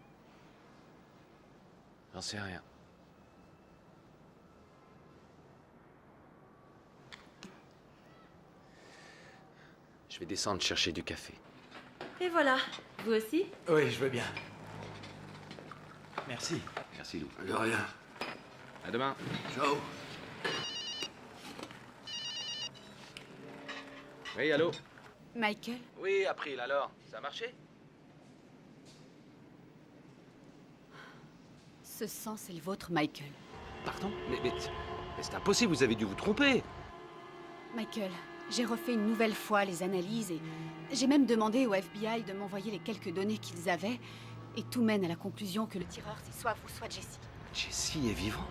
J'en sais rien. Je vais descendre chercher du café. Et voilà, vous aussi? Oui, je veux bien. Merci. Merci, Lou. De rien. À demain. Ciao. Oui, allô? Michael? Oui, April, alors? Ça a marché? Ce sang, c'est le vôtre, Michael. Pardon? Mais c'est impossible, vous avez dû vous tromper. Michael, j'ai refait une nouvelle fois les analyses et j'ai même demandé au FBI de m'envoyer les quelques données qu'ils avaient. Et tout mène à la conclusion que le tireur, c'est soit vous, soit Jesse. Jesse est vivant?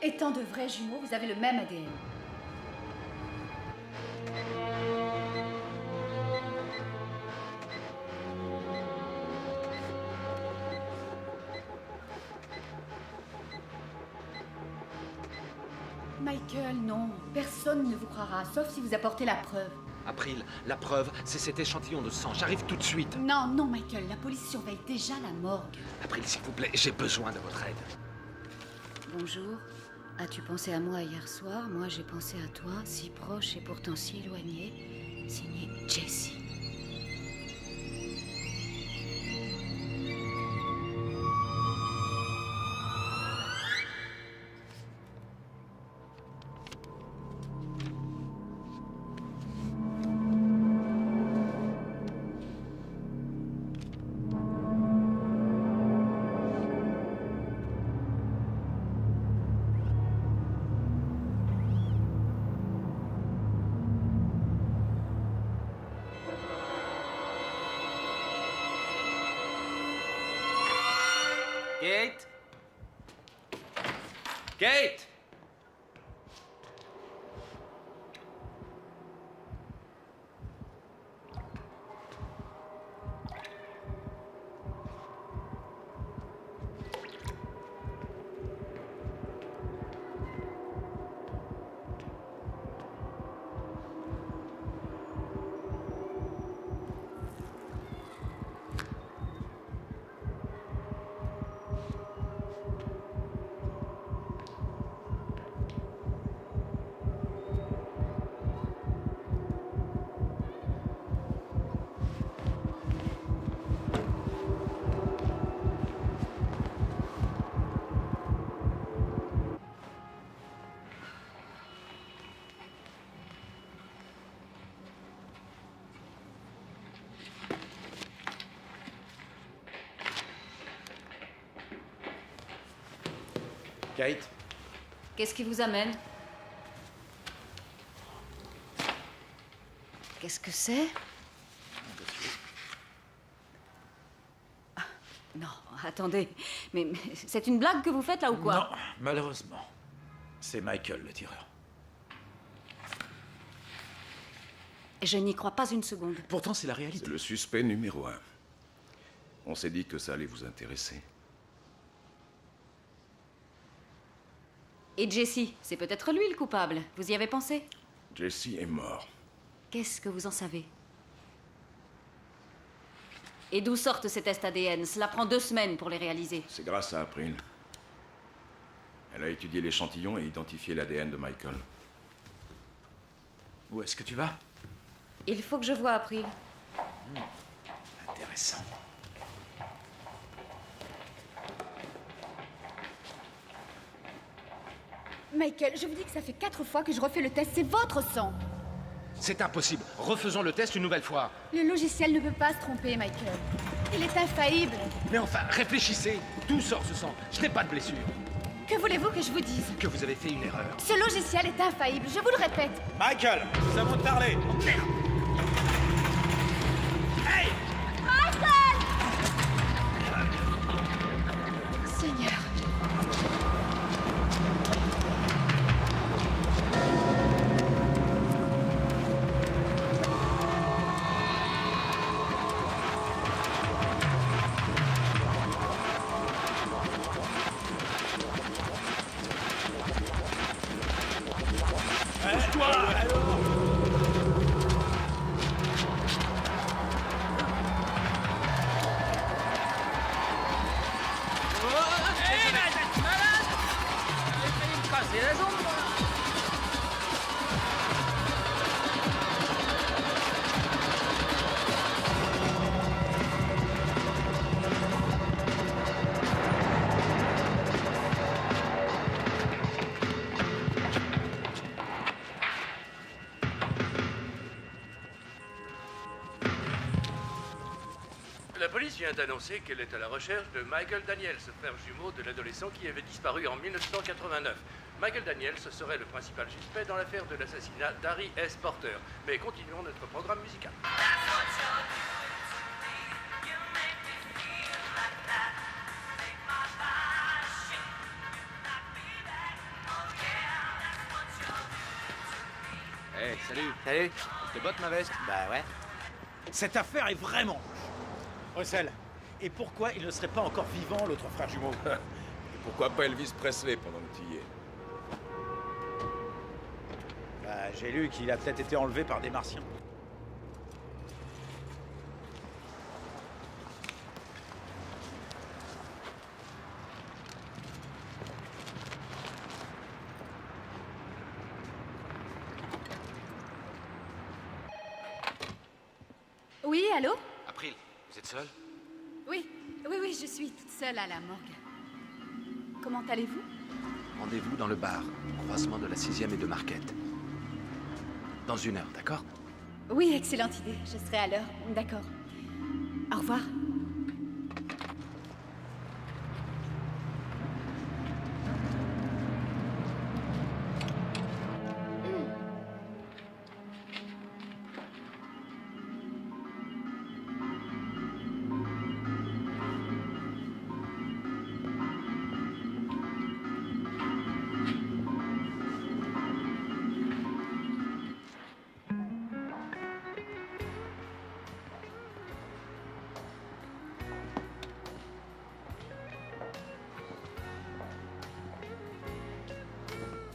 Étant de vrais jumeaux, vous avez le même ADN. Michael, non. Personne ne vous croira, sauf si vous apportez la preuve. April, la preuve, c'est cet échantillon de sang. J'arrive tout de suite. Non, non, Michael, la police surveille déjà la morgue. April, s'il vous plaît, j'ai besoin de votre aide. Bonjour. As-tu pensé à moi hier soir? Moi, j'ai pensé à toi, si proche et pourtant si éloigné. Signé Jesse. Kate? Kate? Kate? Qu'est-ce qui vous amène? Qu'est-ce que c'est? Ah, non, attendez. Mais c'est une blague que vous faites là ou quoi? Non, malheureusement. C'est Michael, le tireur. Je n'y crois pas une seconde. Pourtant, c'est la réalité. C'est le suspect numéro 1. On s'est dit que ça allait vous intéresser. Et Jesse, c'est peut-être lui le coupable. Vous y avez pensé? Jesse est mort. Qu'est-ce que vous en savez? Et d'où sortent ces tests ADN? Cela prend 2 semaines pour les réaliser. C'est grâce à April. Elle a étudié l'échantillon et identifié l'ADN de Michael. Où est-ce que tu vas? Il faut que je voie April. Intéressant. Michael, je vous dis que ça fait 4 fois que je refais le test. C'est votre sang. C'est impossible. Refaisons le test une nouvelle fois. Le logiciel ne peut pas se tromper, Michael. Il est infaillible. Mais enfin, réfléchissez. D'où sort ce sang? Je n'ai pas de blessure. Que voulez-vous que je vous dise? Que vous avez fait une erreur. Ce logiciel est infaillible, je vous le répète. Michael, nous avons parlé. Oh, merde. Hey! Michael! Seigneur. La police vient d'annoncer qu'elle est à la recherche de Michael Daniels, frère jumeau de l'adolescent qui avait disparu en 1989. Michael Daniels serait le principal suspect dans l'affaire de l'assassinat d'Harry S. Porter. Mais continuons notre programme musical. Hey, salut. Salut. Je te botte ma veste? Bah ouais. Cette affaire est vraiment louche. Russell, et pourquoi il ne serait pas encore vivant, l'autre frère jumeau? Et pourquoi pas Elvis Presley pendant que tu y es? Bah, j'ai lu qu'il a peut-être été enlevé par des martiens. Oui, allô? April, vous êtes seule? Oui, oui, je suis toute seule à la morgue. Comment allez-vous? Rendez-vous dans le bar, au croisement de la 6e et de Marquette. Dans 1 heure, d'accord? Oui, excellente idée. Je serai à l'heure. D'accord. Au revoir.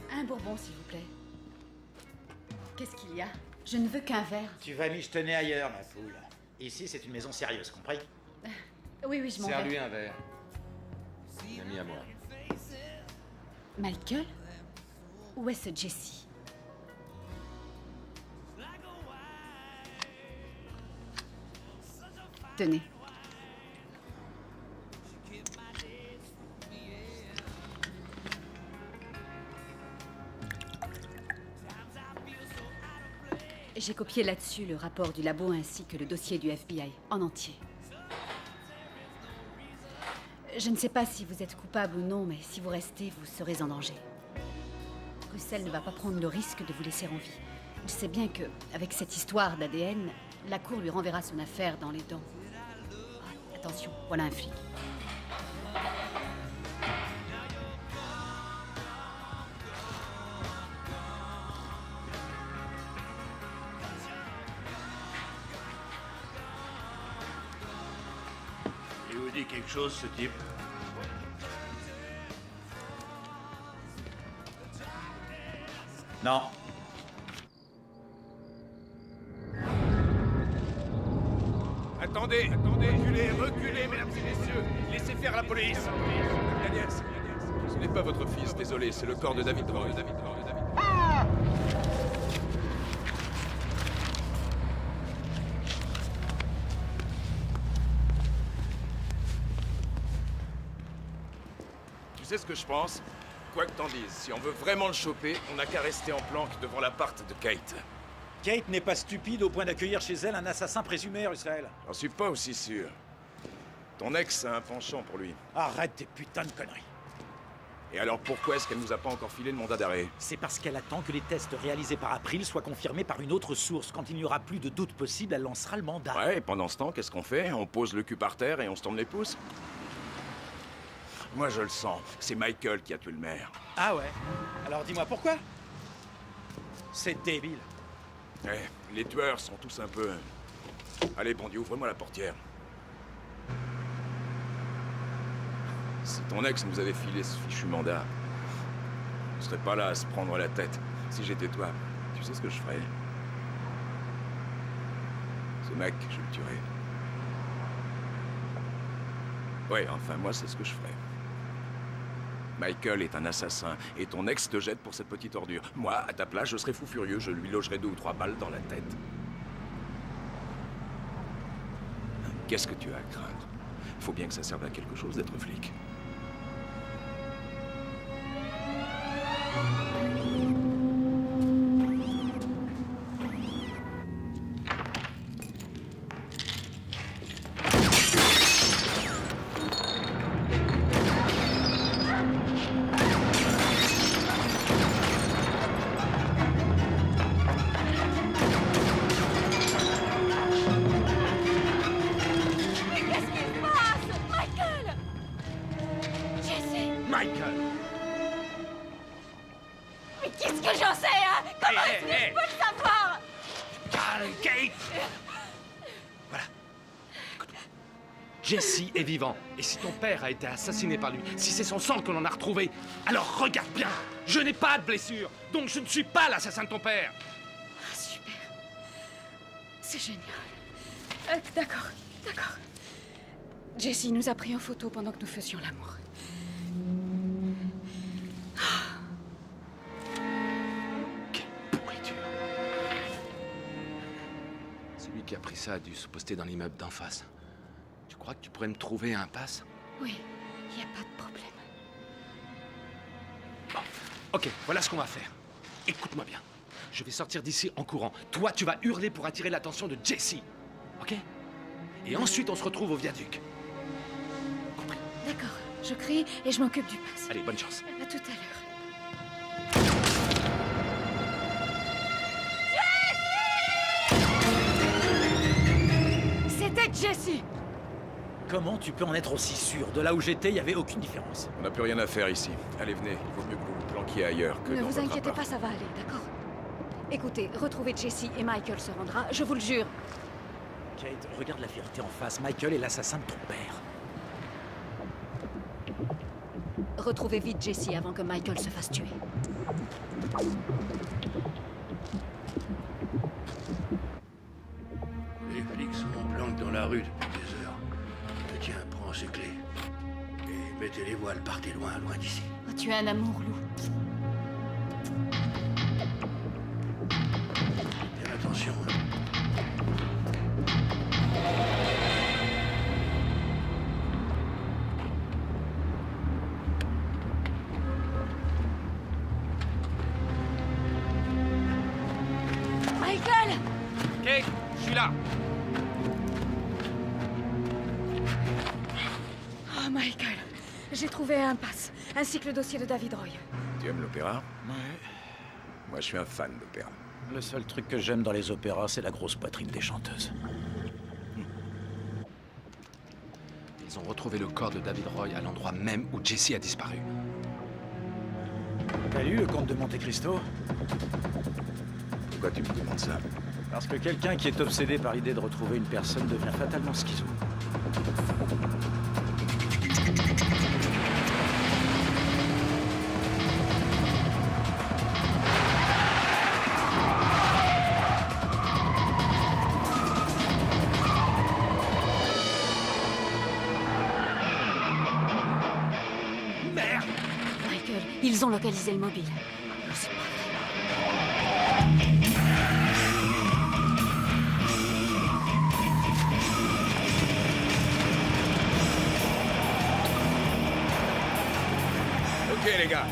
Un bourbon, s'il vous plaît. Qu'est-ce qu'il y a? Je ne veux qu'un verre. Tu vas michetonner ailleurs, ma poule. Ici, c'est une maison sérieuse, compris? Oui, je m'en vais. Serre-lui un verre. Un ami à moi. Michael? Où est ce Jesse? Tenez. J'ai copié là-dessus le rapport du labo ainsi que le dossier du FBI, en entier. Je ne sais pas si vous êtes coupable ou non, mais si vous restez, vous serez en danger. Russell ne va pas prendre le risque de vous laisser en vie. Il sait bien que, avec cette histoire d'ADN, la Cour lui renverra son affaire dans les dents. Oh, attention, voilà un flic. Il vous dit quelque chose, ce type? Non. Attendez, reculez, mesdames et messieurs. Laissez faire la police. Agnès, ce n'est pas votre fils, désolé, c'est le corps de David Roy. Tu sais ce que je pense? Quoi que t'en dises, si on veut vraiment le choper, on n'a qu'à rester en planque devant l'appart de Kate. Kate n'est pas stupide au point d'accueillir chez elle un assassin présumé, Russell. J'en suis pas aussi sûr. Ton ex a un penchant pour lui. Arrête tes putains de conneries. Et alors pourquoi est-ce qu'elle nous a pas encore filé le mandat d'arrêt? C'est parce qu'elle attend que les tests réalisés par April soient confirmés par une autre source. Quand il n'y aura plus de doute possible, elle lancera le mandat. Ouais, et pendant ce temps, qu'est-ce qu'on fait? On pose le cul par terre et on se tourne les pouces? Moi, je le sens. C'est Michael qui a tué le maire. Ah ouais? Alors dis-moi pourquoi? C'est débile. Ouais, les tueurs sont tous un peu... Allez, bon Dieu, ouvre-moi la portière. Si ton ex nous avait filé ce fichu mandat, on serait pas là à se prendre la tête. Si j'étais toi, tu sais ce que je ferais? Ce mec, je le tuerais. Ouais, enfin, moi, c'est ce que je ferais. Michael est un assassin, et ton ex te jette pour cette petite ordure. Moi, à ta place, je serais fou furieux, je lui logerais 2 ou 3 balles dans la tête. Qu'est-ce que tu as à craindre? Faut bien que ça serve à quelque chose d'être flic. Jesse est vivant. Et si ton père a été assassiné par lui, si c'est son sang que l'on a retrouvé, alors regarde bien. Je n'ai pas de blessure, donc je ne suis pas l'assassin de ton père. Ah, super. C'est génial. D'accord. Jesse nous a pris en photo pendant que nous faisions l'amour. Quelle pourriture. Celui qui a pris ça a dû se poster dans l'immeuble d'en face. Tu crois que tu pourrais me trouver un passe? Oui, il n'y a pas de problème. Bon, ok, voilà ce qu'on va faire. Écoute-moi bien. Je vais sortir d'ici en courant. Toi, tu vas hurler pour attirer l'attention de Jesse. Ok? Et ensuite, on se retrouve au viaduc. Compris? D'accord, je crie et je m'occupe du pass. Allez, bonne chance. À tout à l'heure. C'était Jesse! Comment tu peux en être aussi sûr? De là où j'étais, il n'y avait aucune différence. On n'a plus rien à faire ici. Allez, venez. Il vaut mieux que vous vous planquiez ailleurs que Ne dans vous votre inquiétez appart. pas, ça va aller, d'accord? Écoutez, retrouvez Jesse et Michael se rendra, je vous le jure. Kate, regarde la vérité en face. Michael est l'assassin de ton père. Retrouvez vite Jesse avant que Michael se fasse tuer. Les flics sont en planque dans la rue depuis des heures. Tiens, prends ces clés. Et mettez les voiles, partez loin d'ici. Oh, tu es un amour, Lou. Bien attention. Michael! Kate, je suis là. Oh, Michael, j'ai trouvé un pass, ainsi que le dossier de David Roy. Tu aimes l'opéra? Ouais. Moi, je suis un fan d'opéra. Le seul truc que j'aime dans les opéras, c'est la grosse poitrine des chanteuses. Ils ont retrouvé le corps de David Roy à l'endroit même où Jesse a disparu. T'as lu le Comte de Monte Cristo? Pourquoi tu me demandes ça? Parce que quelqu'un qui est obsédé par l'idée de retrouver une personne devient fatalement schizo. Ils ont localisé le mobile. C'est pas Ok les gars,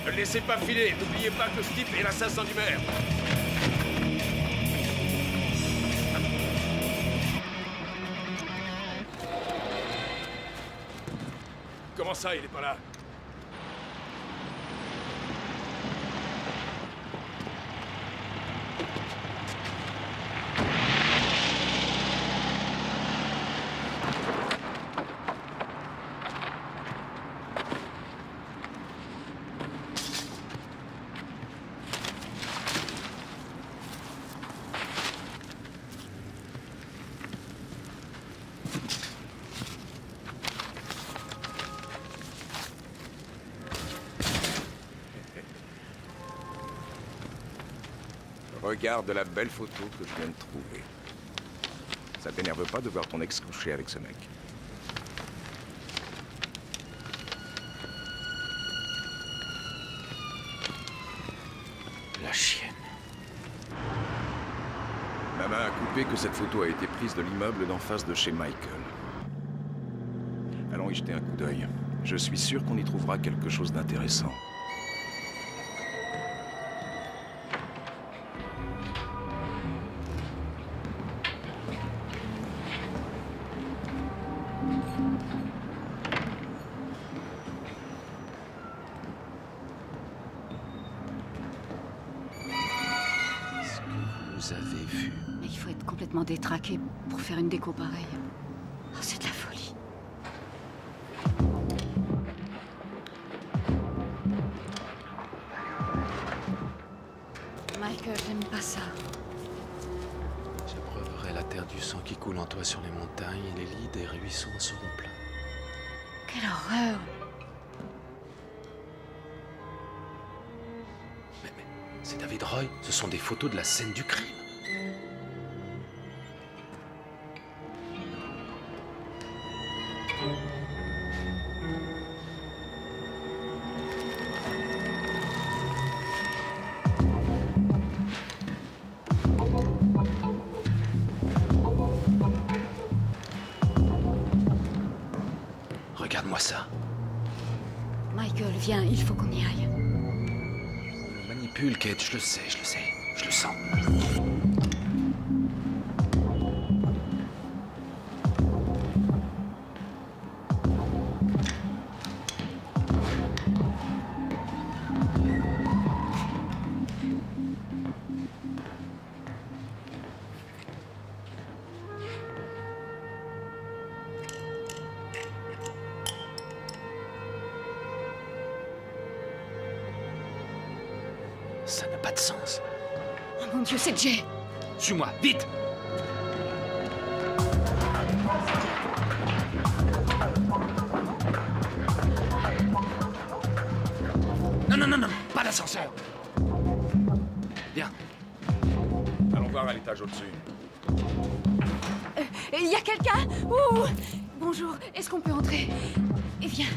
ne le laissez pas filer. N'oubliez pas que ce type est l'assassin du maire. Comment ça, il est pas là? Regarde la belle photo que je viens de trouver. Ça t'énerve pas de voir ton ex coucher avec ce mec? La chienne. Ma main a coupé que cette photo a été prise de l'immeuble d'en face de chez Michael. Allons y jeter un coup d'œil. Je suis sûr qu'on y trouvera quelque chose d'intéressant. Vous avez vu? Mais il faut être complètement détraqué pour faire une déco pareille. Oh, c'est de la folie. Michael, j'aime pas ça. J'abreuverai la terre du sang qui coule en toi sur les montagnes et les lits des ruisseaux en seront pleins. Quelle horreur! Mais c'est David Roy. Ce sont des photos de la scène du crime. Regarde-moi ça. Michael, viens, il faut qu'on y aille. On le manipule, Kate, je le sais, je le sens. Ça n'a pas de sens. Oh mon Dieu, c'est Jay! Suis-moi, vite! Non, pas d'ascenseur! Viens. Allons voir à l'étage au-dessus. Il y a quelqu'un? Ouh! Bonjour, est-ce qu'on peut entrer? Et viens.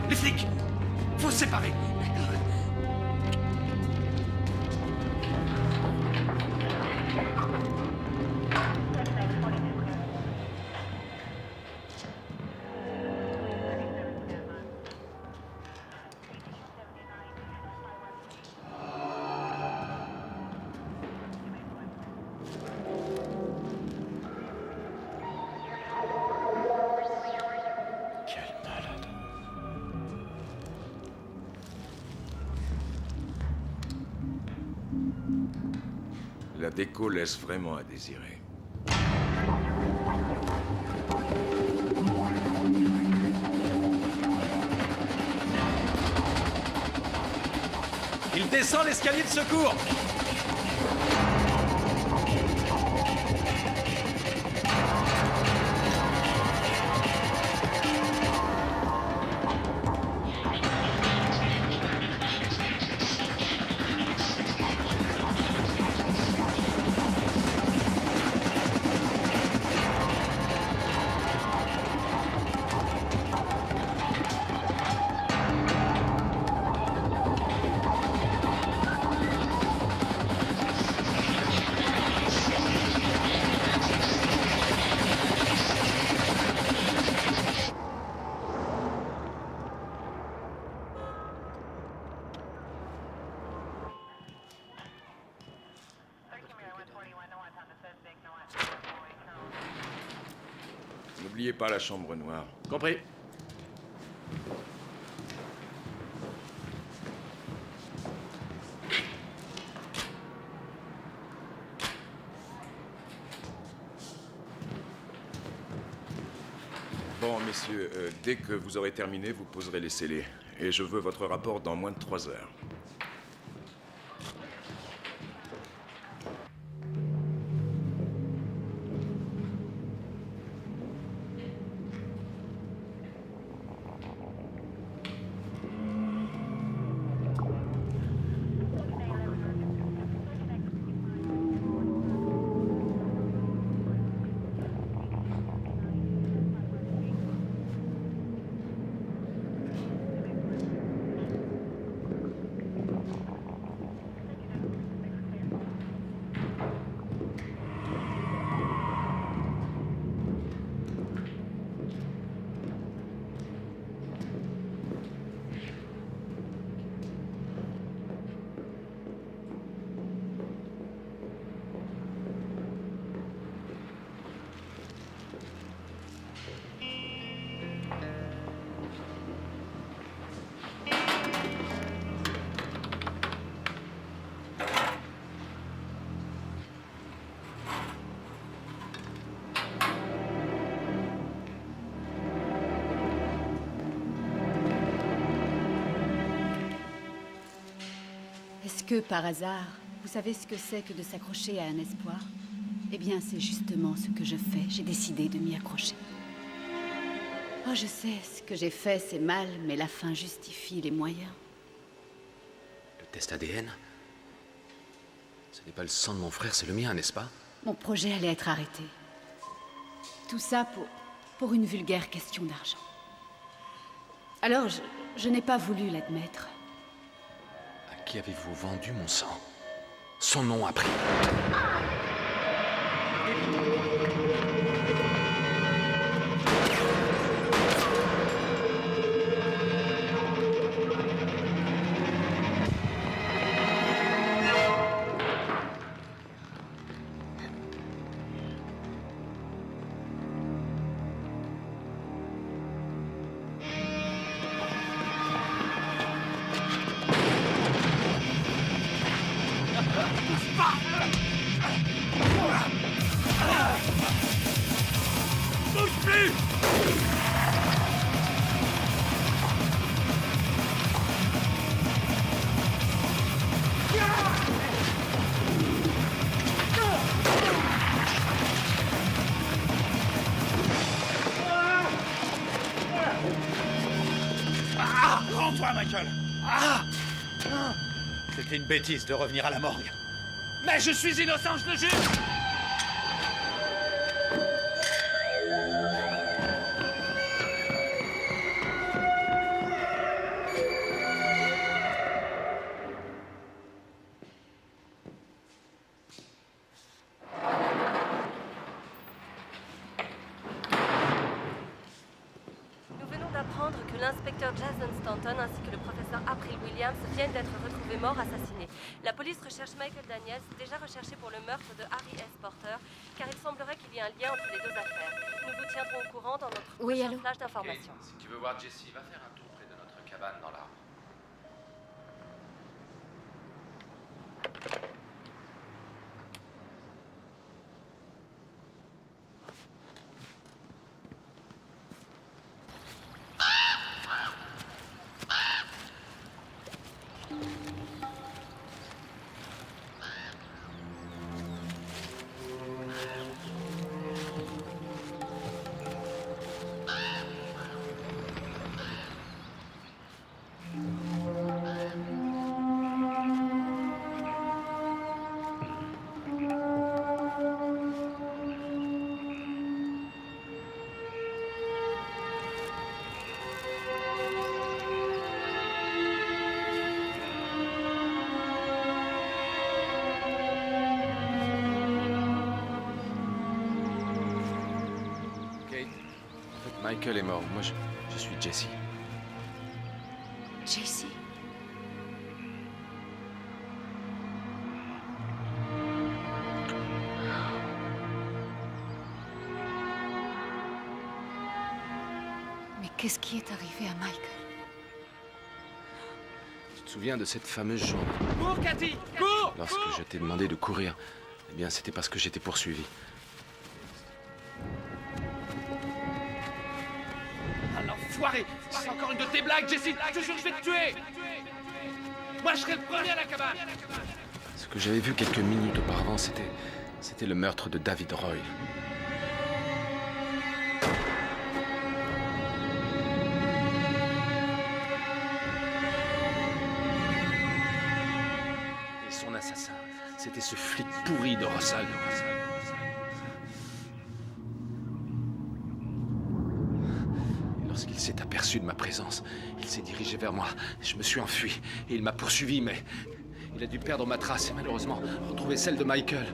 Les flics! Faut se séparer! La déco laisse vraiment à désirer. Descends l'escalier de secours! N'oubliez pas la chambre noire. Compris. Bon, messieurs, dès que vous aurez terminé, vous poserez les scellés. Et je veux votre rapport dans moins de 3 heures. Est-ce que, par hasard, vous savez ce que c'est que de s'accrocher à un espoir? Eh bien, c'est justement ce que je fais. J'ai décidé de m'y accrocher. Oh, je sais, ce que j'ai fait, c'est mal, mais la fin justifie les moyens. Le test ADN? Ce n'est pas le sang de mon frère, c'est le mien, n'est-ce pas? Mon projet allait être arrêté. Tout ça pour une vulgaire question d'argent. Alors, je n'ai pas voulu l'admettre. À qui avez-vous vendu mon sang? Son nom a pris. Rends-toi, Michael! C'était une bêtise de revenir à la morgue. Mais je suis innocent, je le jure! Nous venons d'apprendre que l'inspecteur Jason Stanton ainsi que le professeur April Williams viennent d'être retrouvés morts assassinés. La police recherche Michael Daniels, déjà recherché pour le meurtre de Harry S. Porter, car il semblerait qu'il y ait un lien entre les deux affaires. Nous vous tiendrons au courant dans notre prochain flash d'information. Si tu veux voir Jessie, va faire un tour près de notre cabane dans l'arbre. Michael est mort. Moi, je suis Jesse. Jesse. Mais qu'est-ce qui est arrivé à Michael? Tu te souviens de cette fameuse journée? Cours, Cathy! Cours! Lorsque je t'ai demandé de courir, eh bien, c'était parce que j'étais poursuivi. Ah, l'enfoiré! C'est encore une de tes blagues, Jesse! Je te jure, je vais te tuer! Moi, je serai le premier à la cabane! Ce que j'avais vu quelques minutes auparavant, c'était le meurtre de David Roy. Et son assassin, c'était ce flic pourri de Russell. Et lorsqu'il s'est aperçu de ma présence, il s'est dirigé vers moi. Je me suis enfui et il m'a poursuivi, mais il a dû perdre ma trace et malheureusement retrouver celle de Michael.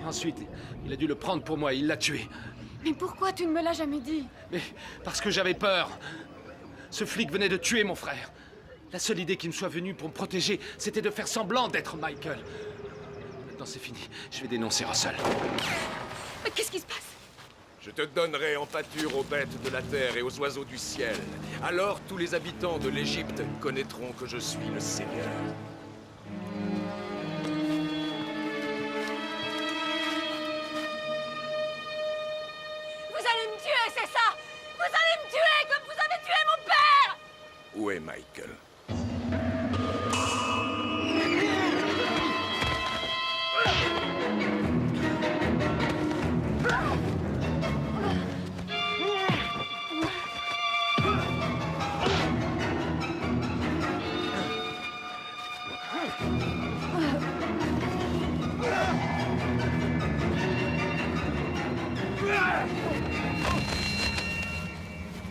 Et ensuite, il a dû le prendre pour moi et il l'a tué. Mais pourquoi tu ne me l'as jamais dit? Mais parce que j'avais peur. Ce flic venait de tuer mon frère. La seule idée qui me soit venue pour me protéger, c'était de faire semblant d'être Michael. Maintenant c'est fini. Je vais dénoncer Russell. Mais qu'est-ce qui se passe? Je te donnerai en pâture aux bêtes de la terre et aux oiseaux du ciel. Alors tous les habitants de l'Égypte connaîtront que je suis le Seigneur. Vous allez me tuer, c'est ça? Vous allez me tuer comme vous avez tué mon père! Où est Michael?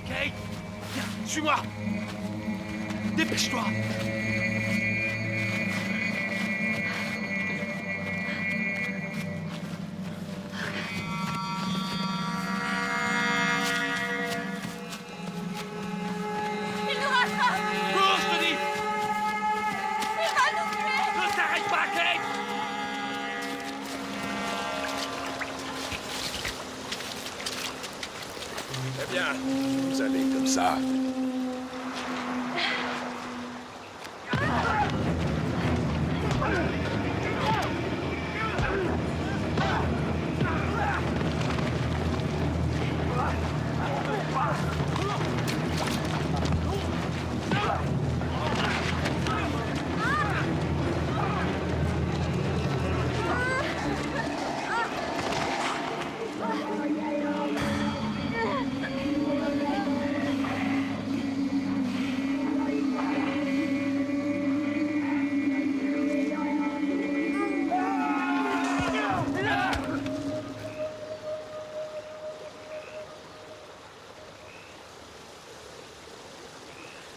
Kate! Viens, suis-moi! Dépêche-toi! Il nous rattrape! Cours, je te dis! Il va nous tuer! Ne t'arrête pas, Kate! Eh bien, vous allez comme ça.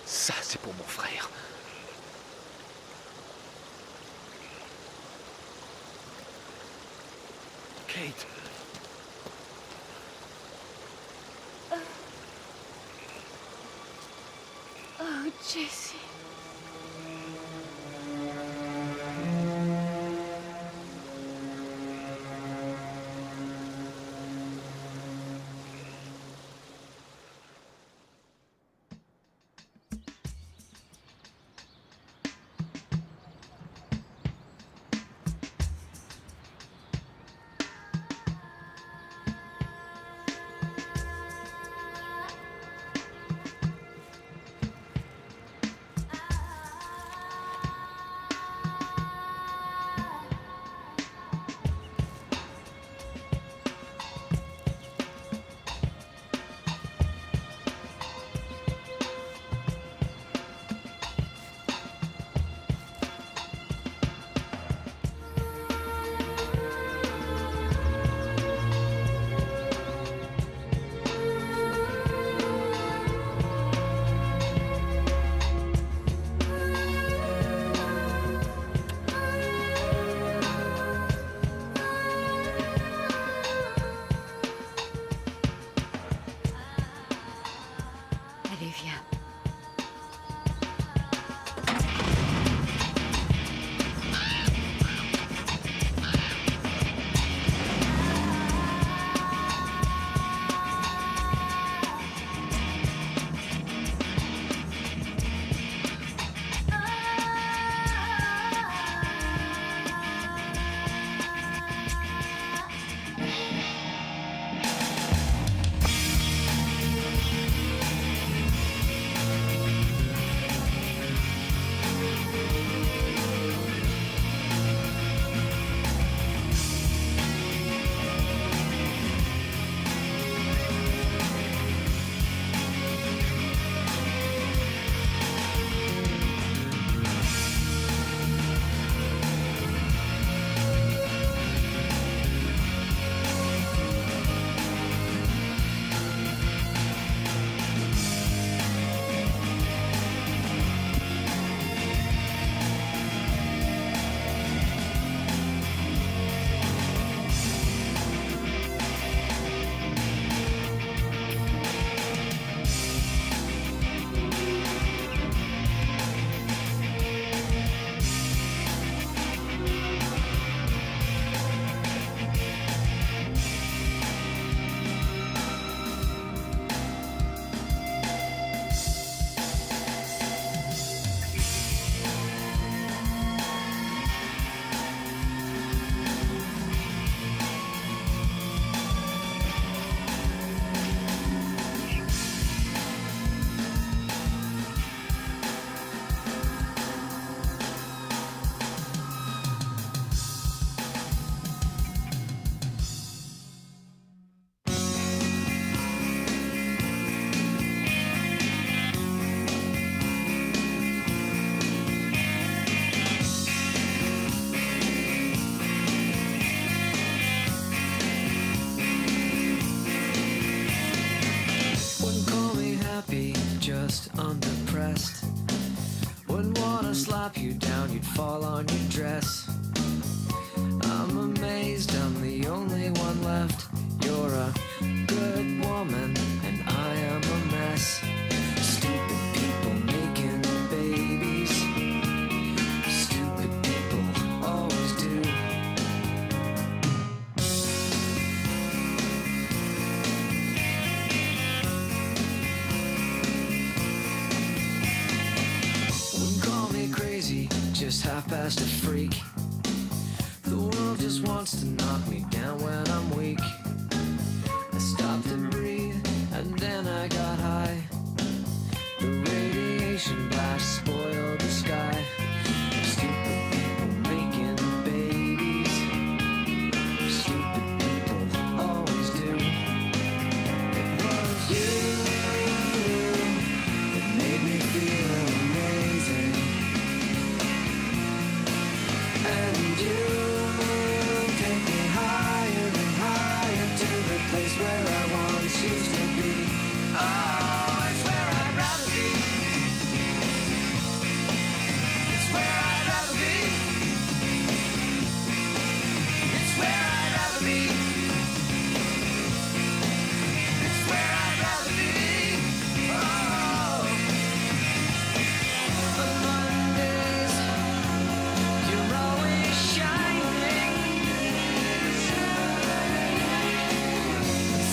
Ça, c'est pour mon frère. Kate. Oh, Jesse. you'd fall on your dress. I'm amazed I'm the only one left. You're a good woman and I am a mess. Stupid people making babies. Stupid people always do. Wouldn't call me crazy, just half past a freak. The world just wants to knock me down when I'm weak. I stopped to breathe, and then I got high. The radiation blast spoiled the sky. Stupid people making babies. Stupid people always do. It was you that made me feel amazing. And you take me higher and higher to the place where I once used to be. Oh, it's where I'd rather be. It's where I'd rather be. It's where I'd rather be. It's where I'd rather be. Oh, on Mondays, you're always shining.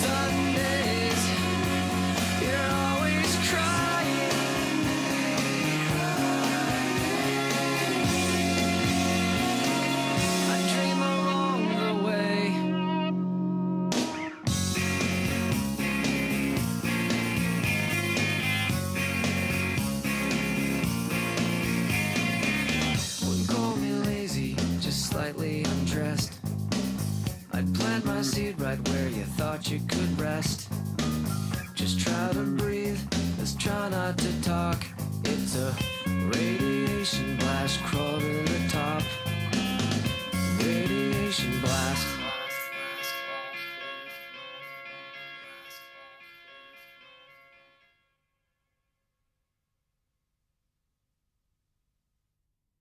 Sundays, you're always crying. I dream along the way. Wouldn't call me lazy, just slightly undressed. I'd plant my seed right where you thought you could rest. Just try to breathe, let's try not to talk. It's a radiation blast crawling